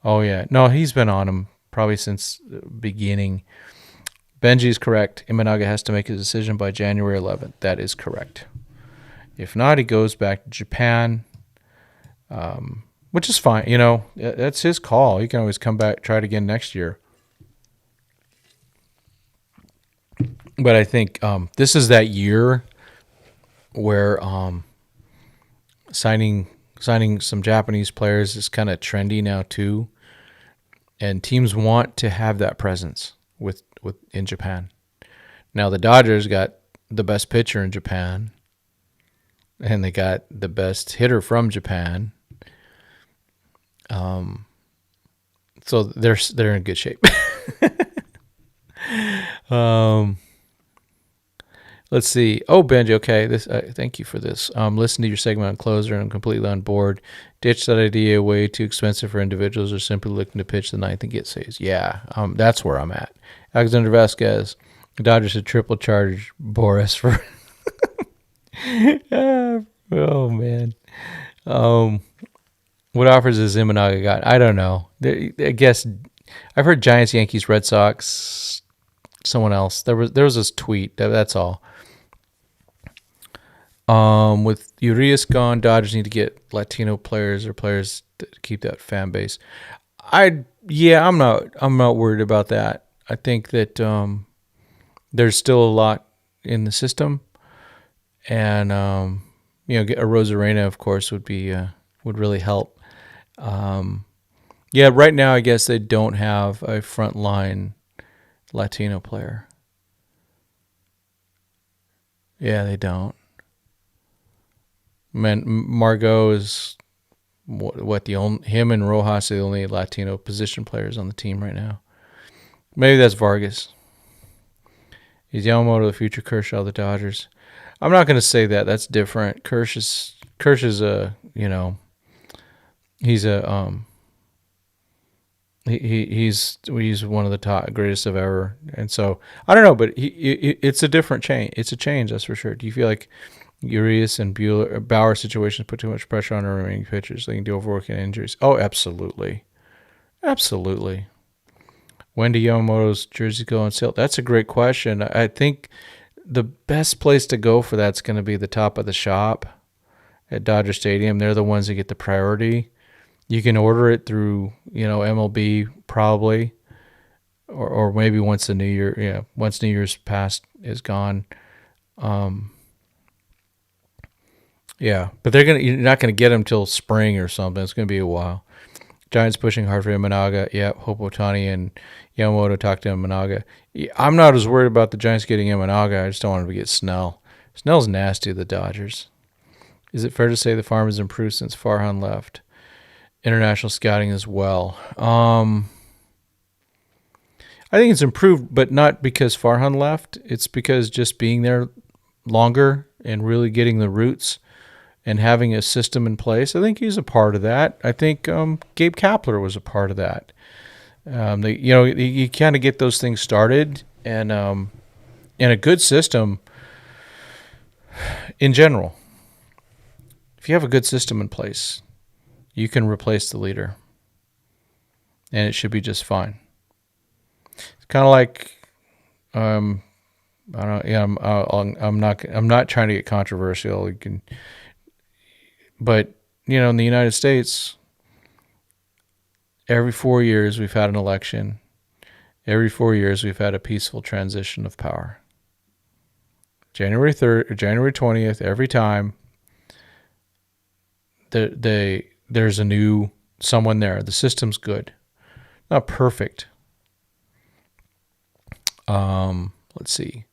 Oh yeah, no, he's been on him probably since the beginning. Benji's correct. Imanaga has to make a decision by January 11th. That is correct. If not, he goes back to Japan, which is fine. That's his call. He can always come back, try it again next year. But I think this is that year where signing some Japanese players is kind of trendy now too, and teams want to have that presence with in Japan. Now the Dodgers got the best pitcher in Japan, and they got the best hitter from Japan. So they're in good shape. Let's see. Oh, Benji, okay. This thank you for this. Listen to your segment on closer, and I'm completely on board. Ditch that idea, way too expensive for individuals, or simply looking to pitch the ninth and get saves. Yeah, that's where I'm at. Alexander Vasquez, The Dodgers should triple charge Boris for. Oh man. What offers has Imanaga got? I don't know. I guess I've heard Giants, Yankees, Red Sox, someone else. There was this tweet. That's all. With Urias gone, Dodgers need to get Latino players or players to keep that fan base. I'm not worried about that. I think that there's still a lot in the system, and get a Rosarena, of course, would really help. Right now I guess they don't have a frontline Latino player. Yeah, they don't. Man, Margot is him and Rojas are the only Latino position players on the team right now. Maybe that's Vargas. Is Yamamoto the future Kershaw of the Dodgers? I'm not going to say that. That's different. Kirsch is he's a he's one of the top greatest of ever, and so I don't know, but it's a different change. It's a change, that's for sure. Do you feel like Urias and Bauer situations put too much pressure on our remaining pitchers, leading to overwork and injuries? Oh, absolutely. When do Yamamoto's jerseys go on sale? That's a great question. I think the best place to go for that's going to be the top of the shop at Dodger Stadium. They're the ones that get the priority. You can order it through, MLB probably, or maybe once New Year's past is gone. But you're not gonna get them till spring or something. It's gonna be a while. Giants pushing hard for Imanaga. Yeah, hope Otani and Yamamoto talk to Imanaga. I'm not as worried about the Giants getting Imanaga. I just don't want them to get Snell. Snell's nasty to the Dodgers. Is it fair to say the farm has improved since Farhan left? International scouting as well. I think it's improved, but not because Farhan left. It's because just being there longer and really getting the roots and having a system in place. I think he's a part of that. I think Gabe Kapler was a part of that. You kind of get those things started, and in a good system in general. If you have a good system in place, you can replace the leader, and it should be just fine. It's kind of like, I don't know. Yeah, I'm not trying to get controversial. But in the United States, every 4 years we've had an election. Every 4 years we've had a peaceful transition of power. January 3rd or January 20th, every time there's a new someone there. The system's good. Not perfect. Let's see.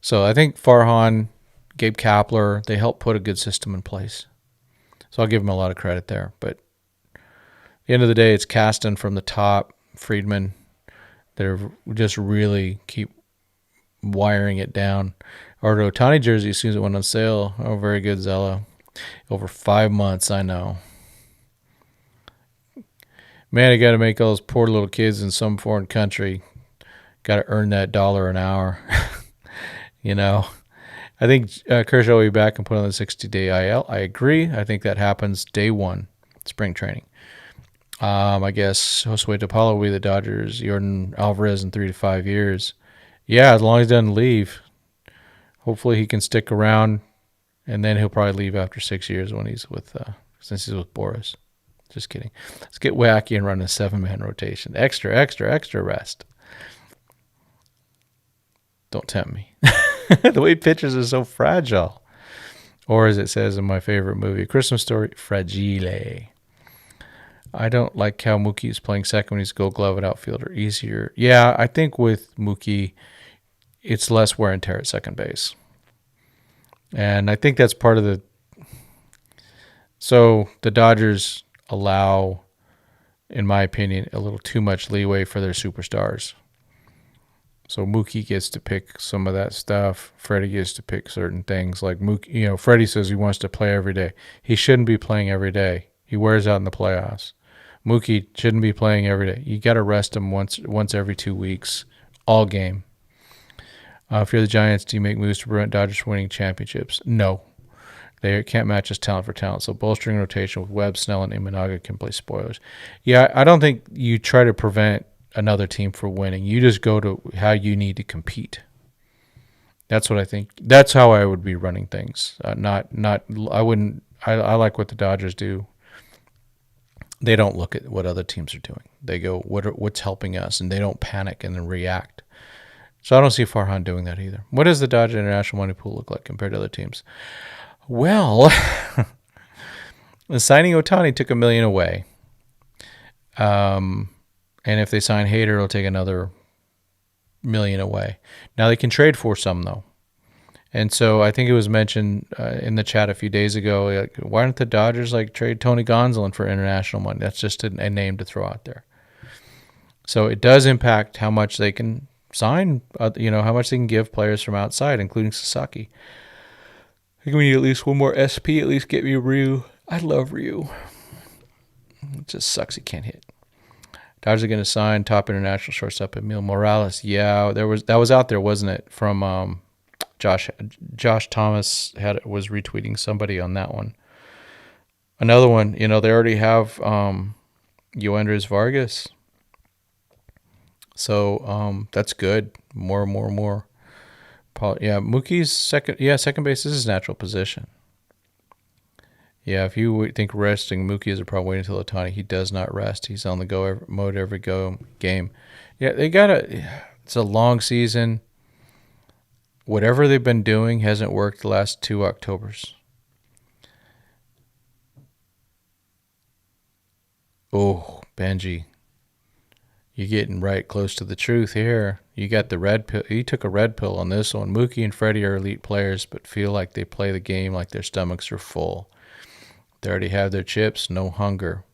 So I think Farhan, Gabe Kapler, they helped put a good system in place. So I'll give them a lot of credit there. But at the end of the day, it's Caston from the top, Friedman. They're just really keep wiring it down. Or the Otani jersey, as soon as it went on sale. Oh, very good, Zella. Over 5 months, I know. Man, I got to make all those poor little kids in some foreign country. Got to earn that $1 an hour. I think Kershaw will be back and put on the 60-day IL. I agree. I think that happens day one, spring training. I guess Josue DePaulo will be the Dodgers. Jordan Alvarez in 3 to 5 years. Yeah, as long as he doesn't leave. Hopefully he can stick around, and then he'll probably leave after 6 years when he's since he's with Boris. Just kidding. Let's get wacky and run a 7-man rotation. Extra rest. Don't tempt me. The way pitchers are so fragile. Or as it says in my favorite movie, Christmas Story, fragile. I don't like how Mookie is playing second when he's Gold Glove at outfielder. Easier. Yeah, I think with Mookie, it's less wear and tear at second base. And I think that's part of the... So the Dodgers allow, in my opinion, a little too much leeway for their superstars. So Mookie gets to pick some of that stuff. Freddie gets to pick certain things. Like Mookie, Freddie says he wants to play every day. He shouldn't be playing every day. He wears out in the playoffs. Mookie shouldn't be playing every day. You got to rest him once every 2 weeks, all game. If you're the Giants, do you make moves to prevent Dodgers from winning championships? No. They can't match us talent for talent. So bolstering rotation with Webb, Snell, and Imanaga can play spoilers. Yeah, I don't think you try to prevent another team from winning. You just go to how you need to compete. That's what I think. That's how I would be running things. I wouldn't. I like what the Dodgers do. They don't look at what other teams are doing. They go, what's helping us, and they don't panic and then react. So I don't see Farhan doing that either. What does the Dodger International Money Pool look like compared to other teams? Well, the signing Ohtani took $1 million away. And if they sign Hader, it'll take another $1 million away. Now they can trade for some though. And so I think it was mentioned in the chat a few days ago, like, why don't the Dodgers trade Tony Gonsolin for international money? That's just a name to throw out there. So it does impact how much they can sign, how much they can give players from outside, including Sasaki. I think we need at least one more SP, at least get me Ryu. I love Ryu. It just sucks he can't hit. Dodgers are going to sign top international shortstop Emil Morales. Yeah, that was out there, wasn't it? From Josh Thomas was retweeting somebody on that one. Another one, they already have Yoendris Vargas. So that's good. More. Mookie's second base is his natural position. Yeah, if you think resting Mookie is a problem, wait until Ohtani. He does not rest. He's on the go mode every game. Yeah, it's a long season. Whatever they've been doing hasn't worked the last 2 Octobers. Oh, Benji. You're getting right close to the truth here. You got the red pill. You took a red pill on this one. Mookie and Freddie are elite players, but feel like they play the game like their stomachs are full. They already have their chips, no hunger.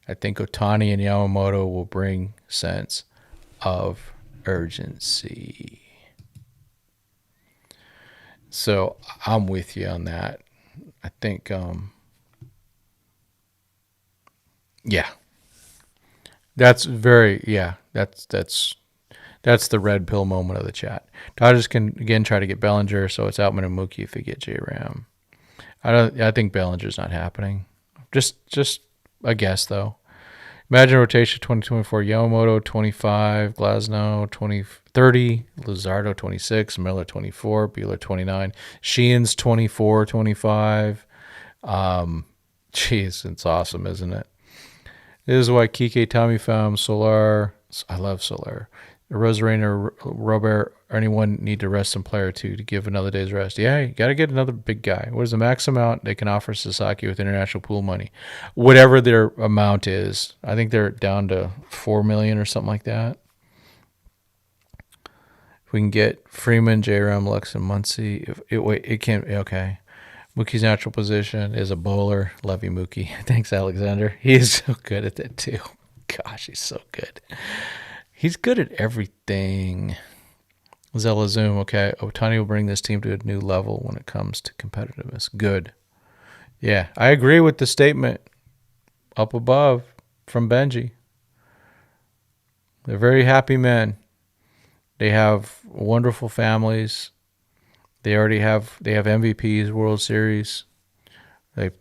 I think Ohtani and Yamamoto will bring sense of urgency. So I'm with you on that. I think, That's the red pill moment of the chat. Dodgers can again try to get Bellinger, so it's Outman and Mookie if they get J-Ram. I think Bellinger's not happening. Just a guess though. Imagine rotation 2024: Yamamoto 25, Glasnow 30, Luzardo 26, Miller 24, Buehler 29, Sheehan's 24, 25. Jeez, it's awesome, isn't it? This is why Kike, Tommy Pham, Solar. I love Solar. Rosarena, Robert, anyone need to rest some player to give another day's rest. Yeah, you got to get another big guy. What is the max amount they can offer Sasaki with international pool money? Whatever their amount is. I think they're down to $4 million or something like that. If we can get Freeman, J-Ram, Lux, and Muncy. It can't. Okay. Mookie's natural position is a bowler. Love you, Mookie. Thanks, Alexander. He is so good at that, too. Gosh, he's so good. He's good at everything. Zella Zoom, okay. Ohtani will bring this team to a new level when it comes to competitiveness. Good. Yeah, I agree with the statement up above from Benji. They're very happy men. They have wonderful families. They have MVPs, World Series. They're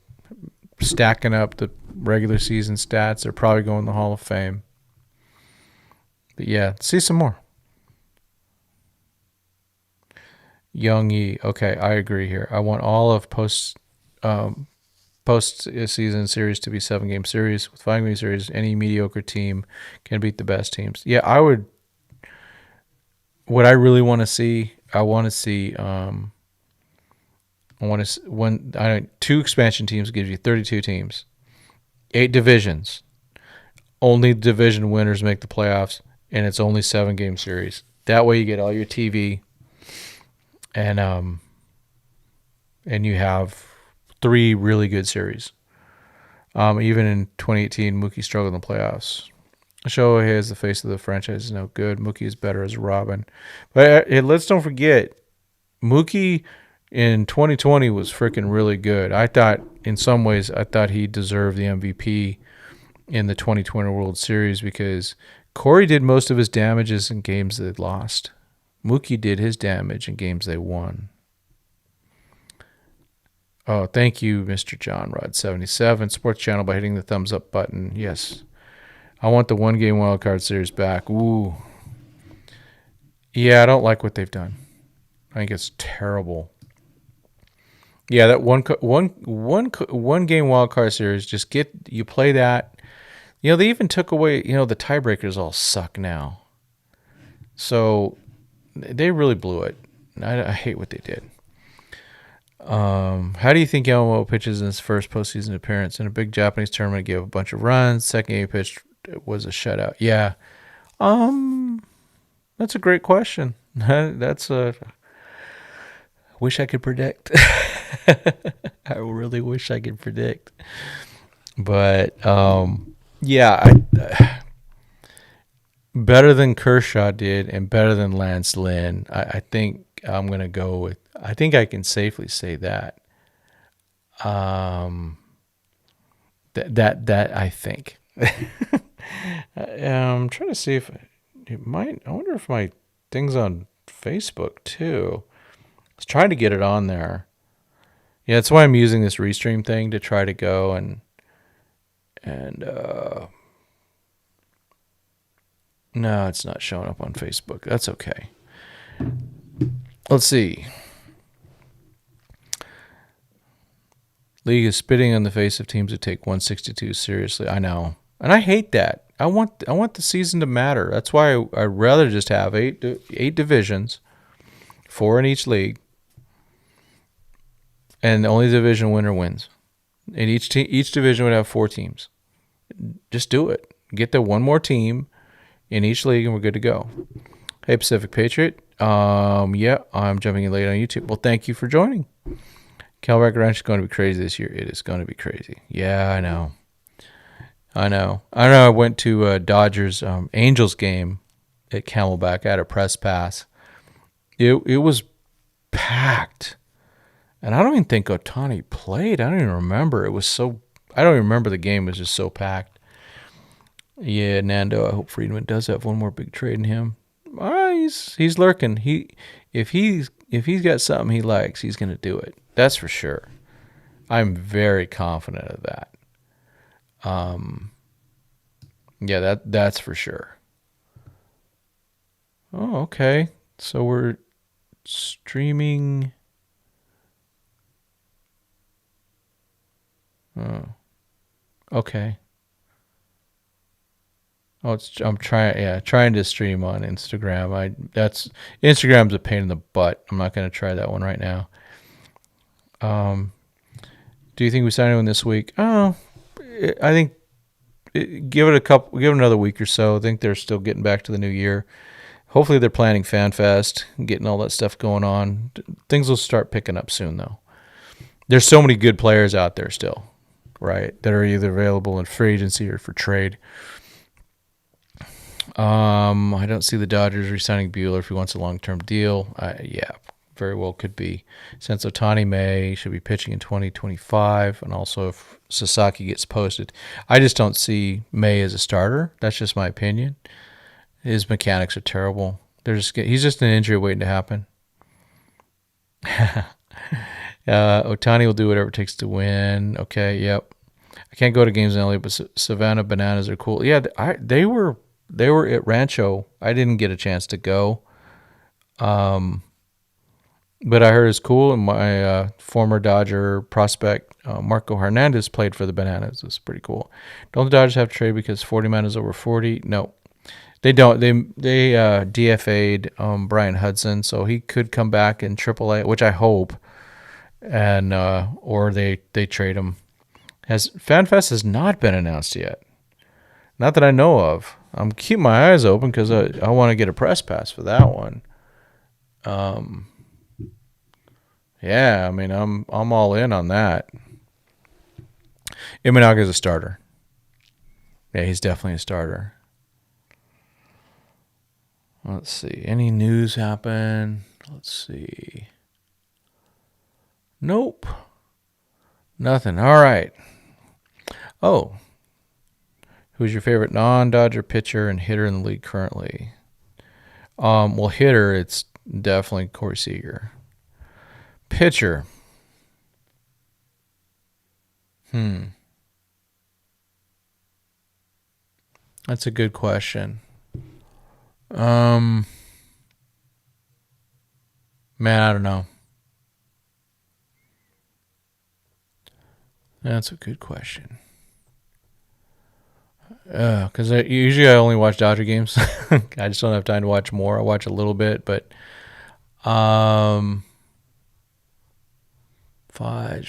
stacking up the regular season stats. They're probably going to the Hall of Fame. But yeah, see some more. Young Yi. Okay, I agree here. I want all of postseason series to be 7-game series. With 5-game series, any mediocre team can beat the best teams. Yeah, I would. What I really want to see, two expansion teams gives you 32 teams, 8 divisions. Only division winners make the playoffs, and it's only 7-game series. That way, you get all your TV, and you have 3 really good series. Even in 2018, Mookie struggled in the playoffs. Shohei is the face of the franchise is no good. Mookie is better as a Robin. But let's don't forget, Mookie in 2020 was freaking really good. I thought, in some ways, he deserved the MVP in the 2020 World Series because Corey did most of his damages in games that lost. Mookie did his damage in games they won. Oh, thank you, Mr. John Rod 77 Sports Channel by hitting the thumbs up button. Yes. I want the one-game wildcard series back. Ooh. Yeah, I don't like what they've done. I think it's terrible. Yeah, that one game wildcard series, just you play that. They even took away, the tiebreakers all suck now. So they really blew it. I hate what they did. How do you think Yamamoto pitches in his first postseason appearance? In a big Japanese tournament, gave a bunch of runs. Second game he pitched was a shutout. Yeah. That's a great question. That's a... Wish I could predict. I really wish I could predict. But, yeah, better than Kershaw did and better than Lance Lynn. I think I'm going to go with... I think I can safely say that. That I think. I'm trying to see if it might. I wonder if my thing's on Facebook too. I was trying to get it on there. Yeah, that's why I'm using this restream thing to try to go and no, it's not showing up on Facebook. That's okay. Let's see. League is spitting on the face of teams that take 162 seriously. I know. And I hate that. I want the season to matter. That's why I'd rather just have eight divisions, 4 in each league, and only the division winner wins. And each division would have 4 teams. Just do it. Get the one more team in each league, and we're good to go. Hey, Pacific Patriot. Yeah, I'm jumping in late on YouTube. Well, thank you for joining. Camelback Ranch is going to be crazy this year. It is going to be crazy. Yeah, I know. I went to a Dodgers Angels game at Camelback. I had a press pass. It was packed. And I don't even think Ohtani played. I don't even remember. I don't even remember the game. It was just so packed. Yeah, Nando, I hope Friedman does have one more big trade in him. He's lurking. If he's got something he likes, he's going to do it. That's for sure. I'm very confident of that. Yeah, that's for sure. Oh, okay. So we're streaming. Oh, okay. Oh, I'm trying to stream on Instagram. Instagram's a pain in the butt. I'm not going to try that one right now. Do you think we sign anyone this week? Oh, I think give it another week or so. I think they're still getting back to the new year. Hopefully they're planning FanFest, getting all that stuff going on. Things will start picking up soon, though. There's so many good players out there still, right, that are either available in free agency or for trade. I don't see the Dodgers re-signing Buehler if he wants a long-term deal. Yeah, very well could be. Since Ohtani may should be pitching in 2025, and also if Sasaki gets posted. I just don't see May as a starter. That's just my opinion. His mechanics are terrible. He's just an injury waiting to happen. Ohtani will do whatever it takes to win. Okay, yep. I can't go to games in LA, but Savannah Bananas are cool. Yeah, they were at Rancho. I didn't get a chance to go. But I heard it's cool. And my former Dodger prospect, Marco Hernandez, played for the Bananas. It's pretty cool. Don't the Dodgers have to trade because 40 man is over 40? No, they don't. They DFA'd Brian Hudson, so he could come back in AAA, which I hope. And or they trade him. FanFest has not been announced yet. Not that I know of. I'm keeping my eyes open because I want to get a press pass for that one. Yeah, I mean, I'm all in on that. Imanaga's a starter. Yeah, he's definitely a starter. Let's see. Any news happen? Let's see. Nope. Nothing. All right. Oh. Who's your favorite non-Dodger pitcher and hitter in the league currently? Well, hitter, it's definitely Corey Seager. Pitcher. That's a good question. Man, I don't know. That's a good question. Because usually I only watch Dodger games. I just don't have time to watch more. I watch a little bit, but fudge,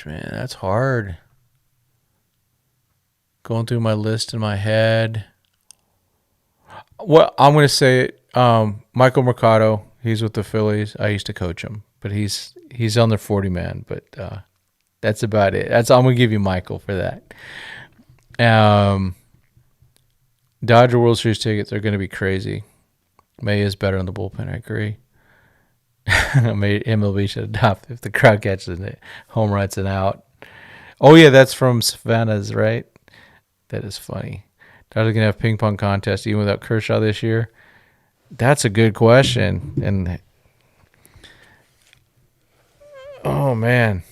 man, that's hard. Going through my list in my head. Well, I'm going to say it. Michael Mercado. He's with the Phillies. I used to coach him, but he's on their 40-man. But that's about it. I'm going to give you Michael for that. Dodger World Series tickets are going to be crazy. May is better on the bullpen. I agree. MLB should adopt if the crowd catches it. Home runs and out. Oh, yeah, that's from Savannah's, right? That is funny. Dodgers going to have ping pong contest even without Kershaw this year? That's a good question. And oh, man.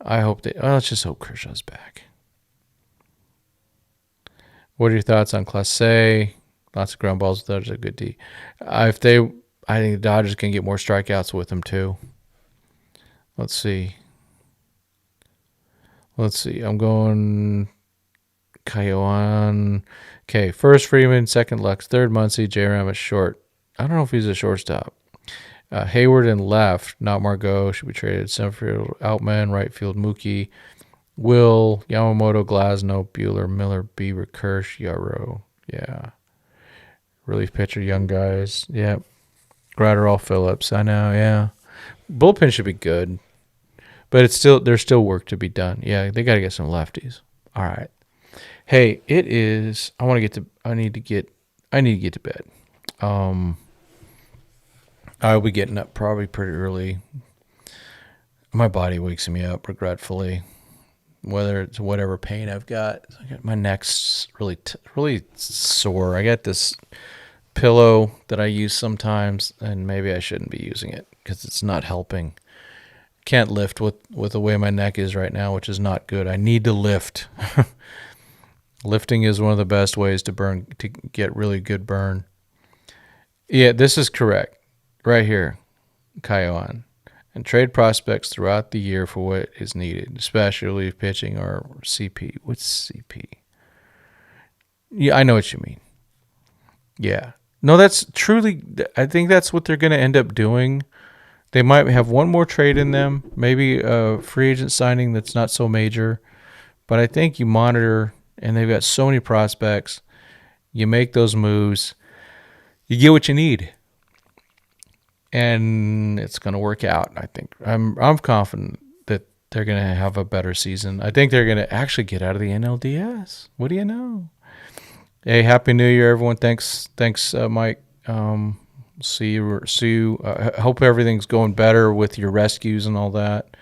I hope let's just hope Kershaw's back. What are your thoughts on Clase? Lots of ground balls with Dodgers, a good D. I think the Dodgers can get more strikeouts with them too. Let's see. I'm going Kayoan. Okay, first Freeman, second Lux, third Muncy, J-Ram is short. I don't know if he's a shortstop. Hayward and left, not Margot, should be traded. Center field, Outman, right field, Mookie. Will, Yamamoto, Glasnow, Bueller, Miller, Bieber, Kirsch, Yarrow. Yeah. Relief pitcher, young guys. Yep. Gratterall, Phillips. I know, yeah. Bullpen should be good. But there's still work to be done. Yeah, they got to get some lefties. All right. Hey, it is I need to get to bed. I'll be getting up probably pretty early. My body wakes me up regretfully. Whether it's whatever pain I've got. My neck's really sore. I got this pillow that I use sometimes, and maybe I shouldn't be using it because it's not helping. Can't lift with the way my neck is right now, which is not good. I need to lift. Lifting is one of the best ways to get really good burn. Yeah, this is correct. Right here, Kaioan. And trade prospects throughout the year for what is needed, especially relief pitching or CP. What's CP? Yeah, I know what you mean. Yeah. No, that's truly, I think that's what they're going to end up doing. They might have one more trade in them, maybe a free agent signing that's not so major. But I think you monitor, and they've got so many prospects. You make those moves. You get what you need. And it's going to work out, I think. I'm confident that they're going to have a better season. I think they're going to actually get out of the NLDS. What do you know? Hey, Happy New Year, everyone. Thanks, Mike. See you. I hope everything's going better with your rescues and all that.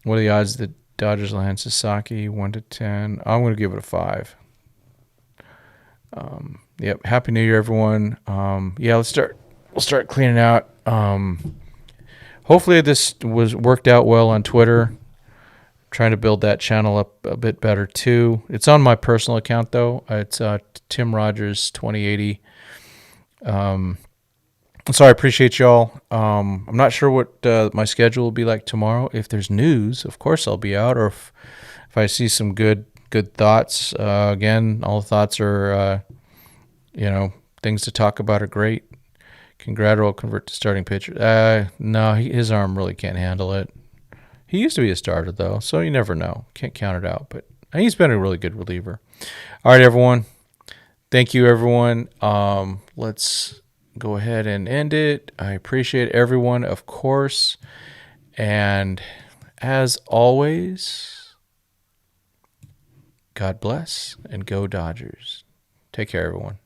What are the odds that Dodgers land Sasaki 1 to 10? I'm going to give it a 5. Yep. Happy New Year, everyone. We'll start cleaning out. Hopefully this was worked out well on Twitter. Trying to build that channel up a bit better too. It's on my personal account though. It's Tim Rogers 2080. So I appreciate y'all. I'm not sure what my schedule will be like tomorrow. If there's news, of course I'll be out. Or if I see some good thoughts. Again, all the thoughts are things to talk about are great. Gratterall convert to starting pitcher. No, his arm really can't handle it. He used to be a starter, though, so you never know. Can't count it out, but he's been a really good reliever. All right, everyone. Thank you, everyone. Let's go ahead and end it. I appreciate everyone, of course. And as always, God bless and go Dodgers. Take care, everyone.